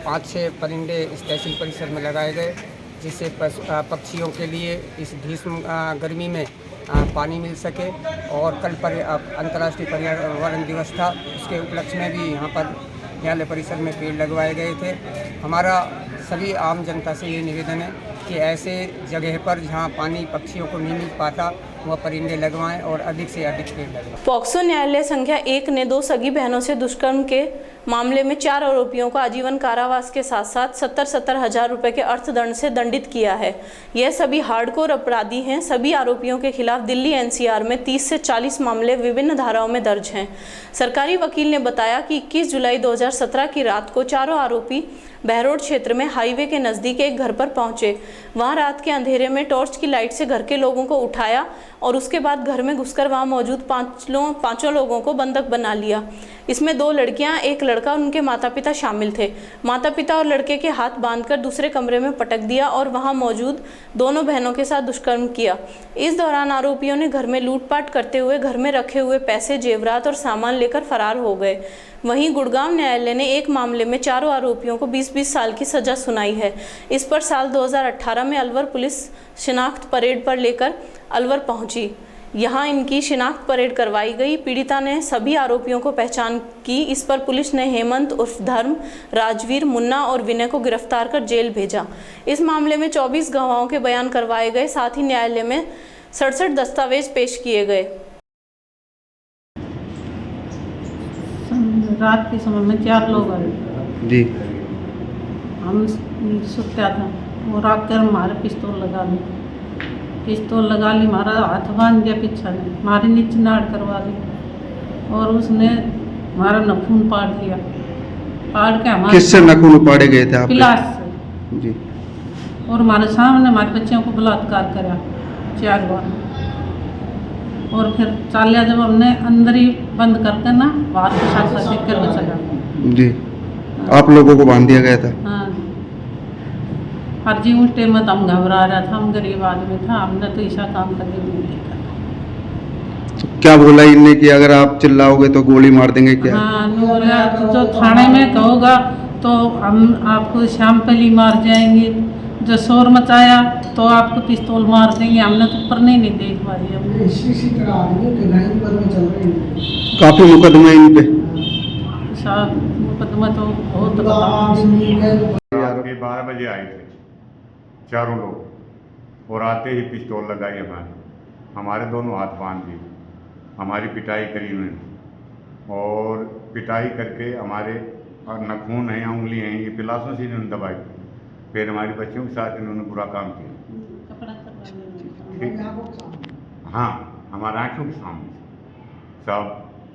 B: 5-6 परिंदे इस तहसील परिसर में लगाए गए, जिससे पक्षियों के लिए इस भीषण गर्मी में पानी मिल सके। और कल पर अंतर्राष्ट्रीय पर्यावरण दिवस था, उसके उपलक्ष्य में भी यहाँ पर न्यायालय परिसर में पेड़ लगवाए गए थे। हमारा सभी आम जनता से ये निवेदन है कि ऐसे जगह पर जहाँ पानी पक्षियों को नहीं मिल पाता वह परिंदे लगवाएं और अधिक से अधिक पेड़ लगवाएं।
A: पॉक्सो न्यायालय संख्या 1 ने 2 सगी बहनों से दुष्कर्म के मामले में 4 आरोपियों को आजीवन कारावास के साथ साथ 70 हज़ार रुपए के अर्थदंड से दंडित किया है। यह सभी हार्डकोर अपराधी हैं। सभी आरोपियों के खिलाफ दिल्ली NCR में 30 से 40 मामले विभिन्न धाराओं में दर्ज हैं। सरकारी वकील ने बताया कि 21 जुलाई 2017 की रात को चारों आरोपी बहरोड क्षेत्र में हाईवे के नज़दीक एक घर पर पहुंचे। वहां रात के अंधेरे में टॉर्च की लाइट से घर के लोगों को उठाया और उसके बाद घर में घुसकर वहां मौजूद पांचों लोगों को बंधक बना लिया। इसमें 2 लड़कियां, एक लड़का और उनके माता पिता शामिल थे। माता पिता और लड़के के हाथ बांधकर दूसरे कमरे में पटक दिया और वहां मौजूद दोनों बहनों के साथ दुष्कर्म किया। इस दौरान आरोपियों ने घर में लूटपाट करते हुए घर में रखे हुए पैसे, जेवरात और सामान लेकर फरार हो गए। वहीं गुड़गांव न्यायालय ने एक मामले में चारों आरोपियों को 20-20 साल की सजा सुनाई है। इस पर साल 2018 में अलवर पुलिस शिनाख्त परेड पर लेकर अलवर पहुंची। यहां इनकी शिनाख्त परेड करवाई गई। पीड़िता ने सभी आरोपियों को पहचान की। इस पर पुलिस ने हेमंत उर्फ धर्म, राजवीर, मुन्ना और विनय को गिरफ्तार कर जेल भेजा। इस मामले में 24 गवाहों के बयान करवाए गए। साथ ही न्यायालय में 67 दस्तावेज पेश किए गए।
U: रात के समय में 4 लोग आए
V: जी।
U: हम सुत्या था, वो रात कर हमारे पिस्तौल लगा ली, हमारा हाथ बांध दिया पीछा ने, हमारे नीचे नाड़ करवा ली और उसने हमारा नखून पाड़ लिया। पाड़ के हमारे
V: किससे नखून पाड़े गए थे आप?
U: पिलास से
V: जी।
U: और हमारे सामने हमारे बच्चों को बलात्कार करा 4 बार। और फिर चालिया जब हमने अंदर ही बंद करके ना बाहर के साथ देख कर चला
V: जी। आप लोगों को बांध दिया गया था?
U: हाँ, हर जी उस टाइम में तो हम घबरा रहा था, हम गरीब आदमी था, हमने तो ऐसा काम कभी नहीं देखा।
V: तो क्या बोला इनने कि अगर आप चिल्लाओगे तो गोली मार देंगे क्या?
U: हाँ, बोला जो थाने में कहोगा तो हम आपको शाम पहले मार जाएंगे, जो शोर मचाया तो आपको पिस्तौल मार देंगे। हमने तो ऊपर नहीं देख पा रही।
V: काफी मुकदमे इन पे?
U: मुकदमा तो बहुत।
D: रात के 12 बजे आए थे चारों लोग और आते ही पिस्तौल लगाई हमारे दोनों हाथ बांध दिए, हमारी पिटाई करी उन्होंने और पिटाई करके हमारे नखून हैं, उंगली हैं, ये पिलासों से इन्होंने दबाई। फिर हमारी बच्चियों के साथ इन्होंने बुरा काम किया। हाँ, हमारे आँखों के सामने सब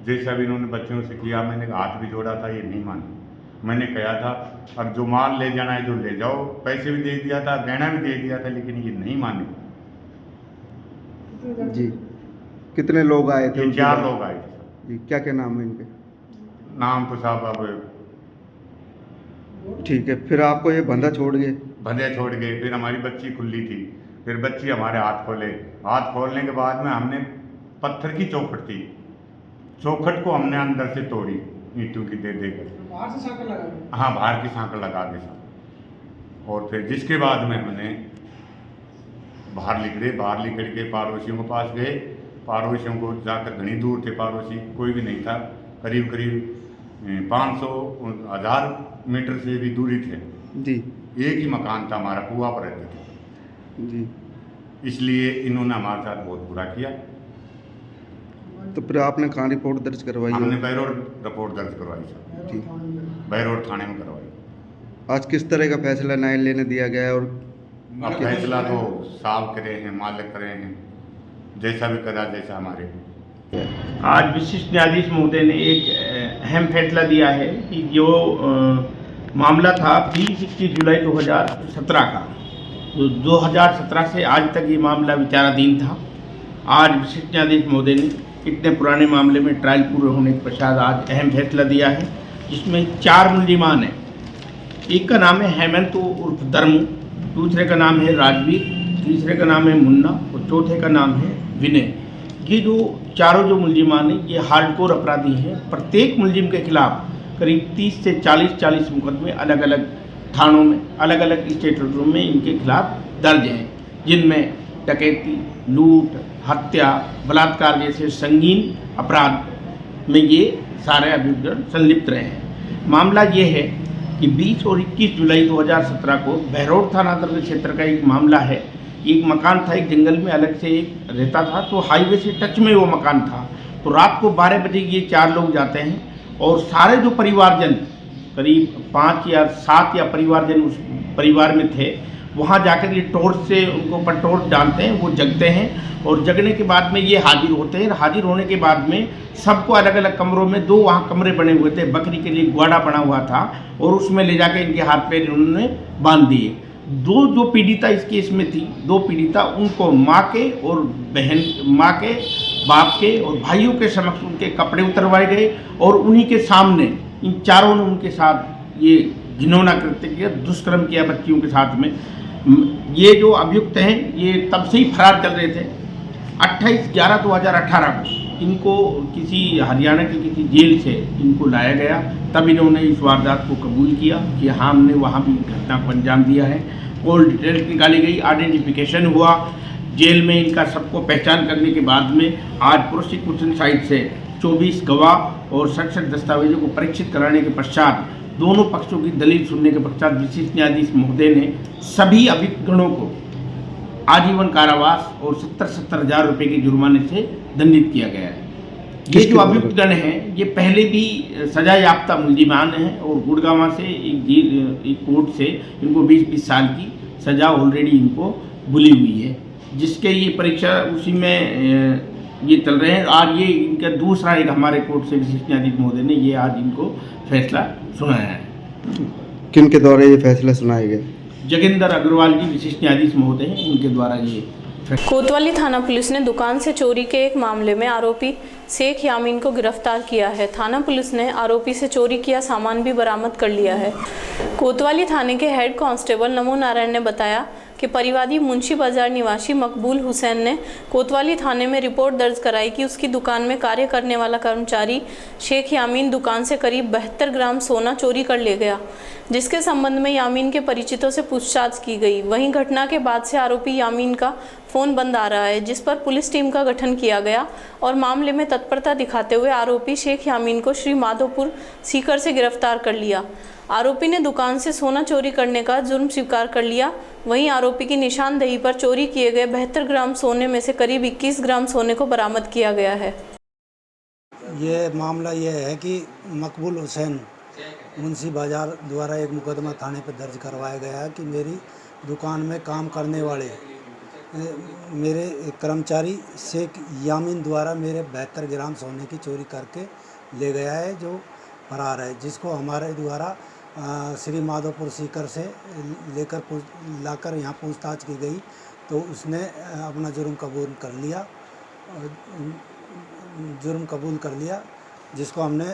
D: जैसा भी इन्होंने बच्चों से किया। मैंने हाथ भी जोड़ा था, ये नहीं माने। मैंने कहा था अब जो माल ले जाना है जो ले जाओ, पैसे भी दे दिया था, गहना भी दे दिया था, लेकिन ये नहीं माने
V: जी। कितने लोग आए थे?
D: 4 लोग आए थे
V: जी। क्या क्या नाम है इनके?
D: नाम तो साहब अब
V: ठीक है। फिर आपको ये बंधा छोड़ गए?
D: बंधे छोड़ गए। फिर हमारी बच्ची खुली थी, फिर बच्ची हमारे हाथ खोले। हाथ खोलने के बाद में हमने पत्थर की चौखट थी, चौखट को हमने अंदर से तोड़ी ईंटों की दे देकर। बाहर से सांकल लगा? हाँ, बाहर की सांकल लगा के साथ। और फिर जिसके बाद में हमने बाहर निकल के पड़ोसियों के पास गए। पड़ोसियों को जाकर घनी दूर थे पड़ोसी, कोई भी नहीं था, करीब 500-1000 मीटर से भी दूरी थे
V: जी।
D: एक ही मकान था हमारा, कुआं पर रहते थे
V: जी।
D: इसलिए इन्होंने हमारे साथ बहुत बुरा किया।
V: तो फिर आपने कहाँ रिपोर्ट दर्ज करवाई?
D: हमने बैरोड रिपोर्ट दर्ज करवाई
V: जी।
D: बैरोड थाने में करवाई।
V: आज किस तरह का फैसला न्यायालय ने दिया गया है? और
D: अब फैसला तो साहब करे हैं, मालिक करे हैं, जैसा भी करा जैसा हमारे।
W: आज विशिष्ट न्यायाधीश महोदय ने एक अहम फैसला दिया है कि जो मामला था 20-21 जुलाई 2017 का, तो 2017 से आज तक ये मामला विचाराधीन था। आज विशिष्ट न्यायाधीश महोदय ने इतने पुराने मामले में ट्रायल पूरे होने के पश्चात आज अहम फैसला दिया है, जिसमें 4 मुलजिमान हैं। एक का नाम है हेमंत उर्फ धर्म, दूसरे का नाम है राजवीर, तीसरे का नाम है मुन्ना और चौथे का नाम है विनय। ये जो चारों जो मुलजिमान हैं ये हार्डकोर अपराधी हैं। प्रत्येक मुलजिम के खिलाफ करीब 30 से 40 मुकदमे अलग अलग थानों में, अलग अलग स्टेटों में इनके खिलाफ दर्ज हैं, जिनमें डकैती, लूट, हत्या, बलात्कार जैसे संगीन अपराध में ये सारे अभियुक्त संलिप्त रहे हैं। मामला ये है कि 20 और 21 जुलाई 2017 को बहरोड थाना अंतर्गत क्षेत्र का एक मामला है। एक मकान था, एक जंगल में अलग से एक रहता था, तो हाईवे से टच में वो मकान था। तो रात को 12 बजे ये 4 लोग जाते हैं और सारे जो परिवारजन, करीब 5 या 7 या परिवारजन उस परिवार में थे, वहाँ जाकर ये टॉर्च से उनको ऊपर टॉर्च डालते हैं, वो जगते हैं और जगने के बाद में ये हाजिर होते हैं। हाजिर होने के बाद में सबको अलग अलग कमरों में, 2 वहाँ कमरे बने हुए थे, बकरी के लिए ग्वाड़ा बना हुआ था और उसमें ले जाकर इनके हाथ पैर उन्होंने बांध दिए। 2 जो पीड़िता इस केस में थी, 2 पीड़िता, उनको माँ के बाप के और भाइयों के समक्ष उनके कपड़े उतरवाए गए और उन्हीं के सामने इन चारों ने उनके साथ ये घिनौना कृत्य किया, दुष्कर्म किया बच्चियों के साथ में। ये जो अभियुक्त हैं ये तब से ही फरार चल रहे थे। 28/11/2018 को इनको किसी हरियाणा की किसी जेल से इनको लाया गया, तब इन्होंने इस वारदात को कबूल किया कि हाँ हमने वहाँ भी घटना को अंजाम दिया है। कॉल डिटेल्स निकाली गई, आइडेंटिफिकेशन हुआ, जेल में इनका सबको पहचान करने के बाद में आज प्रोसिक्यूशन साइड से 24 गवाह और 67 दस्तावेजों को परीक्षित कराने के पश्चात दोनों पक्षों की दलील सुनने के पश्चात विशिष्ट न्यायाधीश महोदय ने सभी अभियुक्तगणों को आजीवन कारावास और 70-70 हज़ार रुपये के जुर्माने से दंडित किया गया है। ये जो अभियुक्तगण हैं ये पहले भी सजा याफ्ता मुलजिमान हैं और गुड़गांव से एक कोर्ट से इनको 20-20 साल की सज़ा ऑलरेडी इनको बुली हुई है, जिसके ये परीक्षा उसी में ये चल रहे हैं। आज ये इनका दूसरा एक हमारे कोर्ट से विशिष्ट न्यायाधीश महोदय ने ये आज इनको फैसला सुनाया है।
V: किन के द्वारा ये फैसला सुनाया गया?
W: जगेंद्र अग्रवाल जी विशिष्ट न्यायाधीश महोदय हैं, उनके द्वारा ये
A: कोतवाली थाना पुलिस ने दुकान से चोरी के एक मामले में आरोपी शेख यामीन को गिरफ्तार किया है। थाना पुलिस ने आरोपी से चोरी किया सामान भी बरामद कर लिया है। कोतवाली थाने के हेड कांस्टेबल नमो नारायण ने बताया कि परिवादी मुंशी बाजार निवासी मकबूल हुसैन ने कोतवाली थाने में रिपोर्ट दर्ज कराई कि उसकी दुकान में कार्य करने वाला कर्मचारी शेख यामीन दुकान से करीब 72 ग्राम सोना चोरी कर ले गया, जिसके संबंध में यामीन के परिचितों से पूछताछ की गई। वहीं घटना के बाद से आरोपी यामीन का फ़ोन बंद आ रहा है, जिस पर पुलिस टीम का गठन किया गया और मामले में तत्परता दिखाते हुए आरोपी शेख यामीन को श्री माधोपुर सीकर से गिरफ्तार कर लिया। आरोपी ने दुकान से सोना चोरी करने का जुर्म स्वीकार कर लिया। वहीं आरोपी की निशानदेही पर चोरी किए गए 72 ग्राम सोने में से करीब 21 ग्राम सोने को बरामद किया गया है।
G: ये मामला ये है कि मकबूल हुसैन मुंशी बाजार द्वारा एक मुकदमा थाने पर दर्ज करवाया गया है कि मेरी दुकान में काम करने वाले मेरे कर्मचारी शेख यामीन द्वारा मेरे 72 ग्राम सोने की चोरी करके ले गया है, जो फरार है, जिसको हमारे द्वारा श्री माधोपुर सीकर से लाकर यहाँ पूछताछ की गई तो उसने अपना जुर्म कबूल कर लिया, जिसको हमने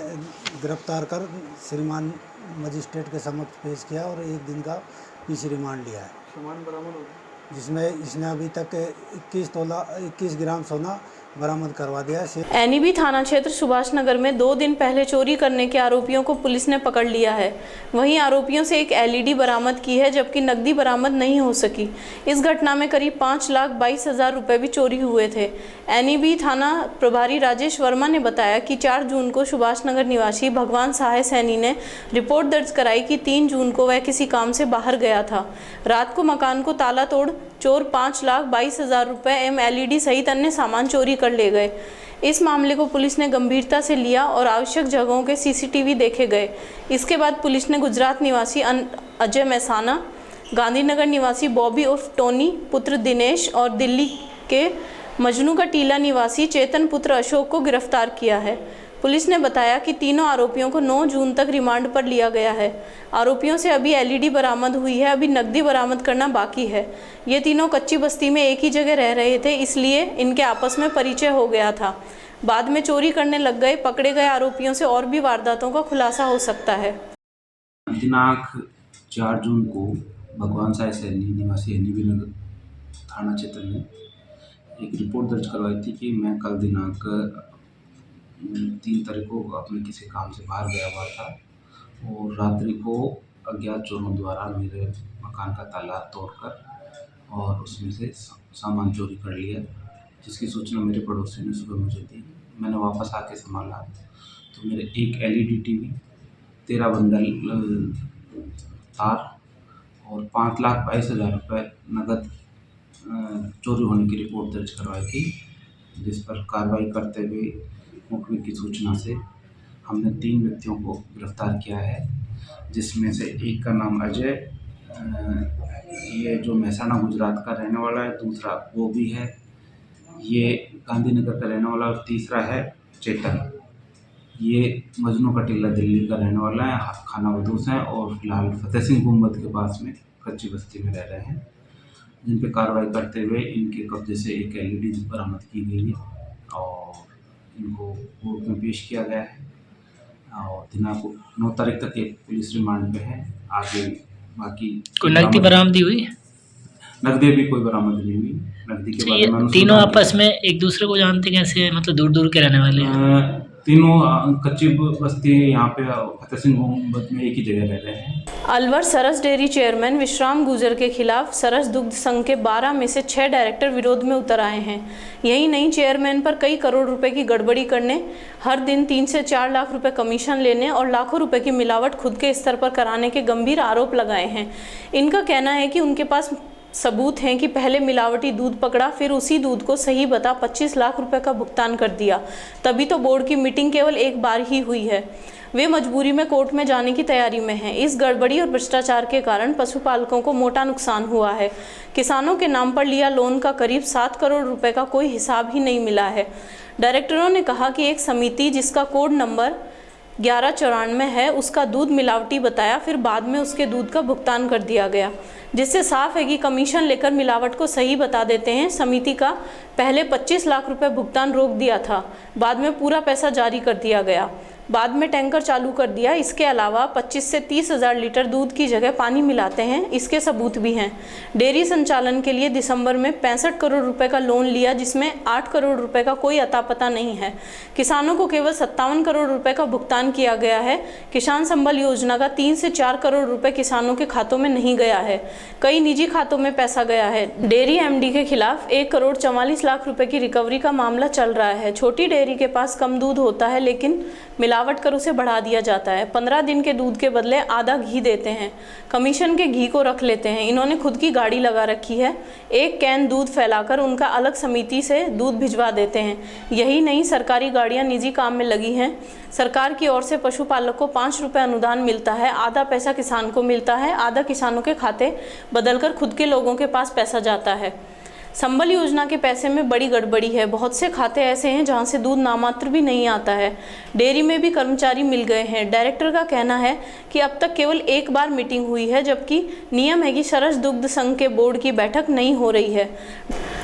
G: गिरफ्तार कर श्रीमान मजिस्ट्रेट के समक्ष पेश किया और 1 दिन का पीसी रिमांड लिया है। सामान बरामद हो गया, जिसमें इसने अभी तक 21 ग्राम सोना बरामद करवा दिया है।
A: एनईबी थाना क्षेत्र सुभाष नगर में 2 दिन पहले चोरी करने के आरोपियों को पुलिस ने पकड़ लिया है। वहीं आरोपियों से एक एलईडी बरामद की है, जबकि नकदी बरामद नहीं हो सकी। इस घटना में करीब 5,22,000 रुपए भी चोरी हुए थे। एनईबी थाना प्रभारी राजेश वर्मा ने बताया कि 4 जून को सुभाष नगर निवासी भगवान सहाय सैनी ने रिपोर्ट दर्ज कराई कि 3 जून को वह किसी काम से बाहर गया था। रात को मकान को ताला तोड़ चोर 5,22,000 रुपए एवं एलईडी सहित अन्य सामान चोरी कर ले गए। इस मामले को पुलिस ने गंभीरता से लिया और आवश्यक जगहों के सीसीटीवी देखे गए। इसके बाद पुलिस ने गुजरात निवासी अजय मैसाना, गांधीनगर निवासी बॉबी उर्फ टोनी पुत्र दिनेश और दिल्ली के मजनू का टीला निवासी चेतन पुत्र अशोक को गिरफ्तार किया है। पुलिस ने बताया कि तीनों आरोपियों को 9 जून तक रिमांड पर लिया गया है। आरोपियों से अभी एलईडी बरामद हुई है, अभी नकदी बरामद करना बाकी है। ये तीनों कच्ची बस्ती में एक ही जगह रह रहे थे, इसलिए इनके आपस में परिचय हो गया था। बाद में चोरी करने लग गए। पकड़े गए आरोपियों से और भी वारदातों का खुलासा हो सकता है।
C: दिनांक 4 जून को भगवान साय सैनी निवासी एनईबी नगर थाना क्षेत्र में एक रिपोर्ट दर्ज करवाई थी कि मैं कल दिनांक 3 तारीख को अपने किसी काम से बाहर गया हुआ था और रात्रि को अज्ञात चोरों द्वारा मेरे मकान का ताला तोड़कर और उसमें से सामान चोरी कर लिया, जिसकी सूचना मेरे पड़ोसी ने सुबह मुझे दी। मैंने वापस आके संभाला तो मेरे एक एलईडी टीवी, 13 बंडल तार और 5,22,000 रुपये नकद चोरी होने की रिपोर्ट दर्ज करवाई थी, जिस पर कार्रवाई करते हुए मुखबिर की सूचना से हमने 3 व्यक्तियों को गिरफ्तार किया है, जिसमें से एक का नाम अजय, ये जो महसाना गुजरात का रहने वाला है, दूसरा वो भी है, ये गांधीनगर का रहने वाला, और तीसरा है चेतन, ये मजनू का टीला दिल्ली का रहने वाला है, खाना बदूस है और फिलहाल फतेह सिंह गुंबद के पास में कच्ची बस्ती में रह रहे हैं, जिन पर कार्रवाई करते हुए इनके कब्जे से एक एलईडी बरामद की गई है और इनको कोर्ट में पेश किया गया है और दिनांक 9 तारीख तक ये पुलिस रिमांड पे है। आगे बाकी
E: कोई नकदी बरामदी हुई?
C: नकदी भी कोई बरामद नहीं हुई। नकदी के बारे में
E: तीनों आपस में एक दूसरे को जानते कैसे हैं? मतलब दूर दूर के रहने वाले हैं?
C: तीनों कच्ची बस्ती यहाँ पे फतेह सिंह मोहम्मद में एक ही जगह रह रहे हैं।
A: अलवर सरस डेयरी चेयरमैन विश्राम गुर्जर के खिलाफ सरस दुग्ध संघ के 12 में से 6 डायरेक्टर विरोध में उतर आए हैं। यही नहीं, चेयरमैन पर कई करोड़ रुपए की गड़बड़ी करने, हर दिन 3 से 4 लाख रुपए कमीशन लेने और लाखों रुपए की मिलावट खुद के स्तर पर कराने के गंभीर आरोप लगाए हैं। इनका कहना है कि उनके पास सबूत हैं कि पहले मिलावटी दूध पकड़ा, फिर उसी दूध को सही बता 25 लाख रुपए का भुगतान कर दिया। तभी तो बोर्ड की मीटिंग केवल एक बार ही हुई है। वे मजबूरी में कोर्ट में जाने की तैयारी में हैं। इस गड़बड़ी और भ्रष्टाचार के कारण पशुपालकों को मोटा नुकसान हुआ है। किसानों के नाम पर लिया लोन का करीब 7 करोड़ रुपए का कोई हिसाब ही नहीं मिला है। डायरेक्टरों ने कहा कि एक समिति जिसका कोड नंबर 1194 है उसका दूध मिलावटी बताया, फिर बाद में उसके दूध का भुगतान कर दिया गया, जिससे साफ है कि कमीशन लेकर मिलावट को सही बता देते हैं। समिति का पहले 25 लाख रुपए भुगतान रोक दिया था, बाद में पूरा पैसा जारी कर दिया गया, बाद में टैंकर चालू कर दिया। इसके अलावा 25 से 30 हज़ार लीटर दूध की जगह पानी मिलाते हैं, इसके सबूत भी हैं। डेयरी संचालन के लिए दिसंबर में 65 करोड़ रुपए का लोन लिया, जिसमें 8 करोड़ रुपए का कोई अता पता नहीं है। किसानों को केवल 57 करोड़ रुपए का भुगतान किया गया है। किसान संबल योजना का 3 से 4 करोड़ रुपए किसानों के खातों में नहीं गया है, कई निजी खातों में पैसा गया है। डेयरी एमडी के खिलाफ 1 करोड़ 44 लाख रुपए की रिकवरी का मामला चल रहा है। छोटी डेयरी के पास कम दूध होता है, लेकिन मिलावट कर उसे बढ़ा दिया जाता है। 15 दिन के दूध के बदले आधा घी देते हैं, कमीशन के घी को रख लेते हैं। इन्होंने खुद की गाड़ी लगा रखी है, एक कैन दूध फैलाकर उनका अलग समिति से दूध भिजवा देते हैं। यही नहीं, सरकारी गाड़ियां निजी काम में लगी हैं। सरकार की ओर से पशुपालक को 5 रुपये अनुदान मिलता है, आधा पैसा किसान को मिलता है, आधा किसानों के खाते बदलकर खुद के लोगों के पास पैसा जाता है। संबल योजना के पैसे में बड़ी गड़बड़ी है। बहुत से खाते ऐसे हैं जहां से दूध नामात्र भी नहीं आता है। डेयरी में भी कर्मचारी मिल गए हैं। डायरेक्टर का कहना है कि अब तक केवल एक बार मीटिंग हुई है, जबकि नियम है कि सरस दुग्ध संघ के बोर्ड की बैठक नहीं हो रही है।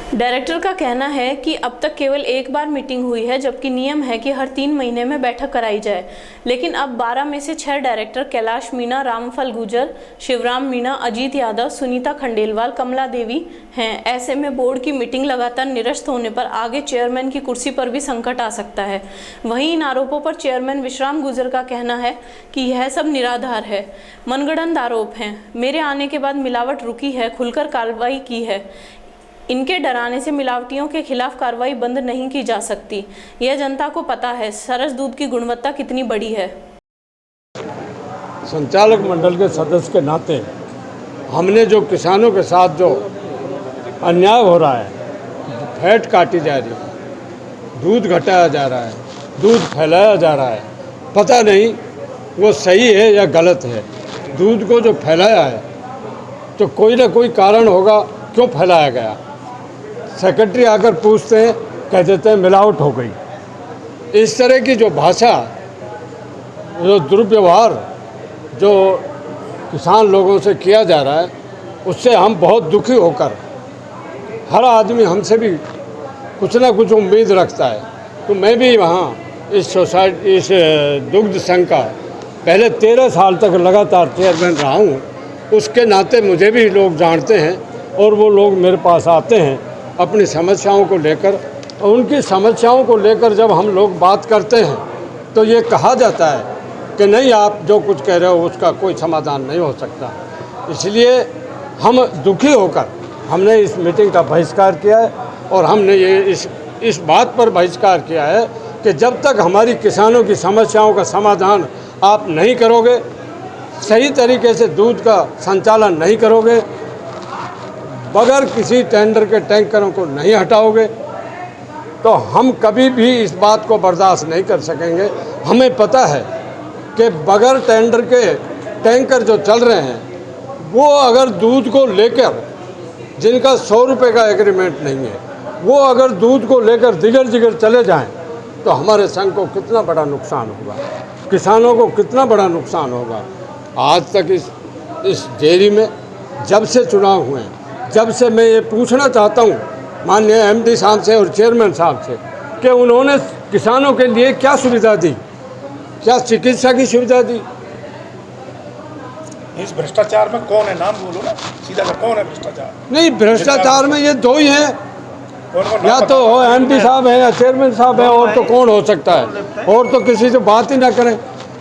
A: डायरेक्टर का कहना है कि अब तक केवल एक बार मीटिंग हुई है, जबकि नियम है कि हर 3 महीने में बैठक कराई जाए। लेकिन अब 12 में से 6 डायरेक्टर कैलाश मीणा, रामफल गुर्जर, शिवराम मीणा, अजीत यादव, सुनीता खंडेलवाल, कमला देवी हैं। ऐसे में बोर्ड की मीटिंग लगातार निरस्त होने पर आगे चेयरमैन की कुर्सी पर भी संकट आ सकता है। वहीं इन आरोपों पर चेयरमैन विश्राम गुर्जर का कहना है कि यह सब निराधार है, मनगढ़ंत आरोप हैं। मेरे आने के बाद मिलावट रुकी है, खुलकर कार्रवाई की है। इनके डराने से मिलावटियों के खिलाफ कार्रवाई बंद नहीं की जा सकती। यह जनता को पता है सरस दूध की गुणवत्ता कितनी बड़ी है।
F: संचालक मंडल के सदस्य के नाते हमने जो किसानों के साथ जो अन्याय हो रहा है, फैट काटी जा रही है, दूध घटाया जा रहा है, दूध फैलाया जा रहा है, पता नहीं वो सही है या गलत है। दूध को जो फैलाया है तो कोई ना कोई कारण होगा क्यों फैलाया गया। सेक्रेटरी आकर पूछते हैं, कह देते हैं मिलावट हो गई। इस तरह की जो भाषा, जो दुर्व्यवहार जो किसान लोगों से किया जा रहा है, उससे हम बहुत दुखी होकर, हर आदमी हमसे भी कुछ ना कुछ उम्मीद रखता है। तो मैं भी वहाँ इस सोसाइटी, इस दुग्ध संघ का पहले 13 साल तक लगातार चेयरमैन रहा हूँ। उसके नाते मुझे भी लोग जानते हैं और वो लोग मेरे पास आते हैं अपनी समस्याओं को लेकर। और उनकी समस्याओं को लेकर जब हम लोग बात करते हैं तो ये कहा जाता है कि नहीं, आप जो कुछ कह रहे हो उसका कोई समाधान नहीं हो सकता। इसलिए हम दुखी होकर हमने इस मीटिंग का बहिष्कार किया है। और हमने ये इस बात पर बहिष्कार किया है कि जब तक हमारी किसानों की समस्याओं का समाधान आप नहीं करोगे, सही तरीके से दूध का संचालन नहीं करोगे, बगैर किसी टेंडर के टैंकरों को नहीं हटाओगे, तो हम कभी भी इस बात को बर्दाश्त नहीं कर सकेंगे। हमें पता है कि बगैर टेंडर के टैंकर जो चल रहे हैं, वो अगर दूध को लेकर, जिनका 100 रुपये का एग्रीमेंट नहीं है, वो अगर दूध को लेकर दिगर दिगर चले जाएं, तो हमारे संघ को कितना बड़ा नुकसान होगा, किसानों को कितना बड़ा नुकसान होगा। आज तक इस डेयरी में जब से चुनाव हुए हैं, जब से मैं ये पूछना चाहता हूँ माननीय एमडी साहब से और चेयरमैन साहब से कि उन्होंने किसानों के लिए क्या सुविधा दी, क्या चिकित्सा की सुविधा दी?
H: इस भ्रष्टाचार में कौन है, नाम बोलो ना सीधा, कौन है भ्रष्टाचार?
F: नहीं, भ्रष्टाचार में ये दो ही हैं, या तो एमडी साहब है या चेयरमैन साहब है, और तो कौन हो सकता है? और तो किसी से बात ही ना करें।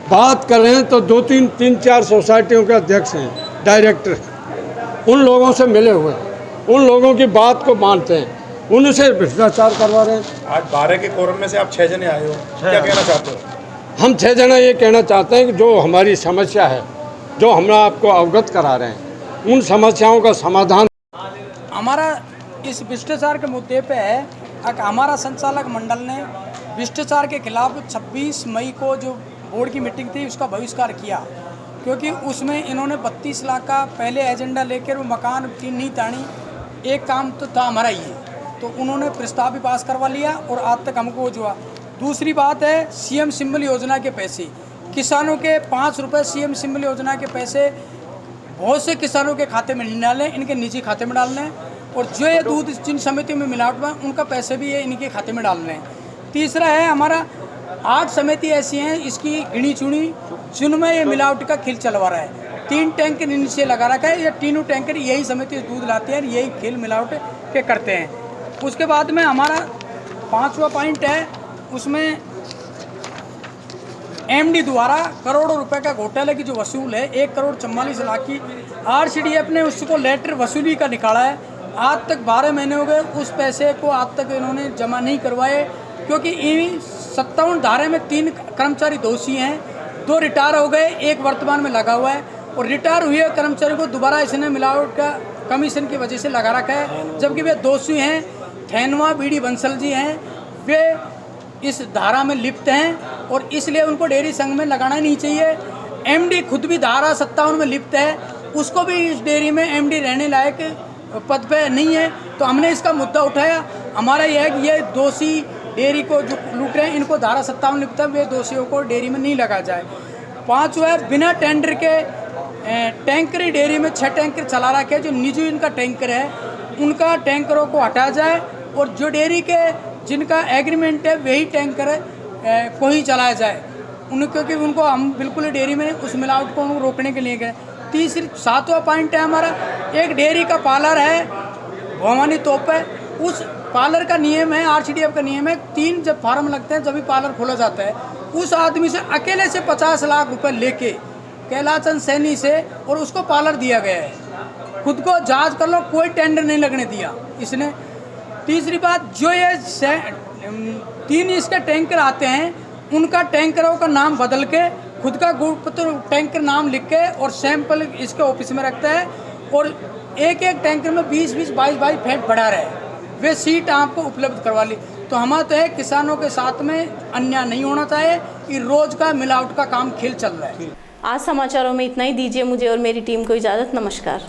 F: बात कर रहे हैं तो दो तीन चार सोसाइटियों के अध्यक्ष हैं, डायरेक्टर, उन लोगों से मिले हुए, उन लोगों की बात को मानते हैं, उनसे भ्रष्टाचार करवा रहे हैं।
H: आज 12 के कोरम में से आप 6 जने आए हो, क्या कहना चाहते हो?
F: हम 6 जना ये कहना चाहते हैं कि जो हमारी समस्या है, जो हम आपको अवगत करा रहे हैं, उन समस्याओं का समाधान।
I: हमारा इस भ्रष्टाचार के मुद्दे पे है कि हमारा संचालक मंडल ने भ्रष्टाचार के खिलाफ 26 मई को जो बोर्ड की मीटिंग थी उसका बहिष्कार किया, क्योंकि उसमें इन्होंने 32 लाख का पहले एजेंडा लेकर वो मकान की नींव तानी। एक काम तो था हमारा ये, तो उन्होंने प्रस्ताव भी पास करवा लिया और आज तक हमको जो। दूसरी बात है सीएम सिंबल योजना के पैसे, किसानों के 5 रुपये सीएम सिंबल योजना के पैसे बहुत से किसानों के खाते में नहीं डालने, इनके निजी खाते में डालने हैं। और जो ये दूध जिन समितियों में मिलावट में उनका पैसे भी ये इनके खाते में डालने हैं। तीसरा है हमारा 8 समिति ऐसी हैं, इसकी गिनी चुनी जिनमें ये मिलावट का खेल चलवा रहा है। 3 टैंकर नीचे लगा रखा है, ये तीनों टैंकर यही समिति दूध लाती है, यही खेल मिलावट के करते हैं। उसके बाद में हमारा 5वां पॉइंट है, उसमें एमडी द्वारा करोड़ों रुपए का घोटाले की जो वसूल है 1,44,00,000 की, आरसीडीएफ ने उसको लेटर वसूली का निकाला है। आज तक 12 महीने हो गए, उस पैसे को आज तक इन्होंने जमा नहीं करवाए, क्योंकि इन 57 धारे में 3 कर्मचारी दोषी हैं, 2 रिटायर हो गए, 1 वर्तमान में लगा हुआ है। और रिटायर हुए कर्मचारी को दोबारा इसने मिलावट का कमीशन की वजह से लगा रखा है, जबकि वे दोषी हैं। थैनवा बीडी बंसल जी हैं, वे इस धारा में लिप्त हैं और इसलिए उनको डेयरी संघ में लगाना नहीं चाहिए। एमडी खुद भी धारा 57 में लिप्त है, उसको भी इस डेयरी में एमडी रहने लायक पद पे नहीं है। तो हमने इसका मुद्दा उठाया। हमारा यह है कि ये दोषी डेयरी को जो लूट रहे हैं, इनको धारा 57 लिप्त है, वे दोषियों को डेयरी में नहीं लगा जाए। 5 है बिना टेंडर के टैंकरी डेयरी में 6 टैंकर चला रखे हैं, जो निजी इनका टैंकर है, उनका टैंकरों को हटाया जाए और जो डेयरी के जिनका एग्रीमेंट है वही टैंकर को ही चलाया जाए क्योंकि उनको हम बिल्कुल डेयरी में उस मिलावट को रोकने के लिए गए। 7वां पॉइंट है हमारा, एक डेयरी का पार्लर है भवानी तोप है, उस पार्लर का नियम है, आरसीडीएफ का नियम है, 3 जब फार्म लगते हैं जब पार्लर खोला जाता है। उस आदमी से अकेले से 50 लाख रुपए लेके कैलाचंद सैनी से और उसको पार्लर दिया गया है। खुद को जांच कर लो, कोई टेंडर नहीं लगने दिया इसने। तीसरी बात, जो ये 3 इसके टैंकर आते हैं, उनका टैंकरों का नाम बदल के खुद का गुणपत्र टैंकर नाम लिख के और सैंपल इसके ऑफिस में रखता है और एक टैंकर में 20-22 फैट बढ़ा रहे हैं। वे सीट आपको उपलब्ध करवा ली। तो हमारा तो है किसानों के साथ में अन्याय नहीं होना चाहिए, कि रोज का मिलावट का काम खेल चल रहा है।
A: आज समाचारों में इतना ही। दीजिए मुझे और मेरी टीम को इजाज़त। नमस्कार।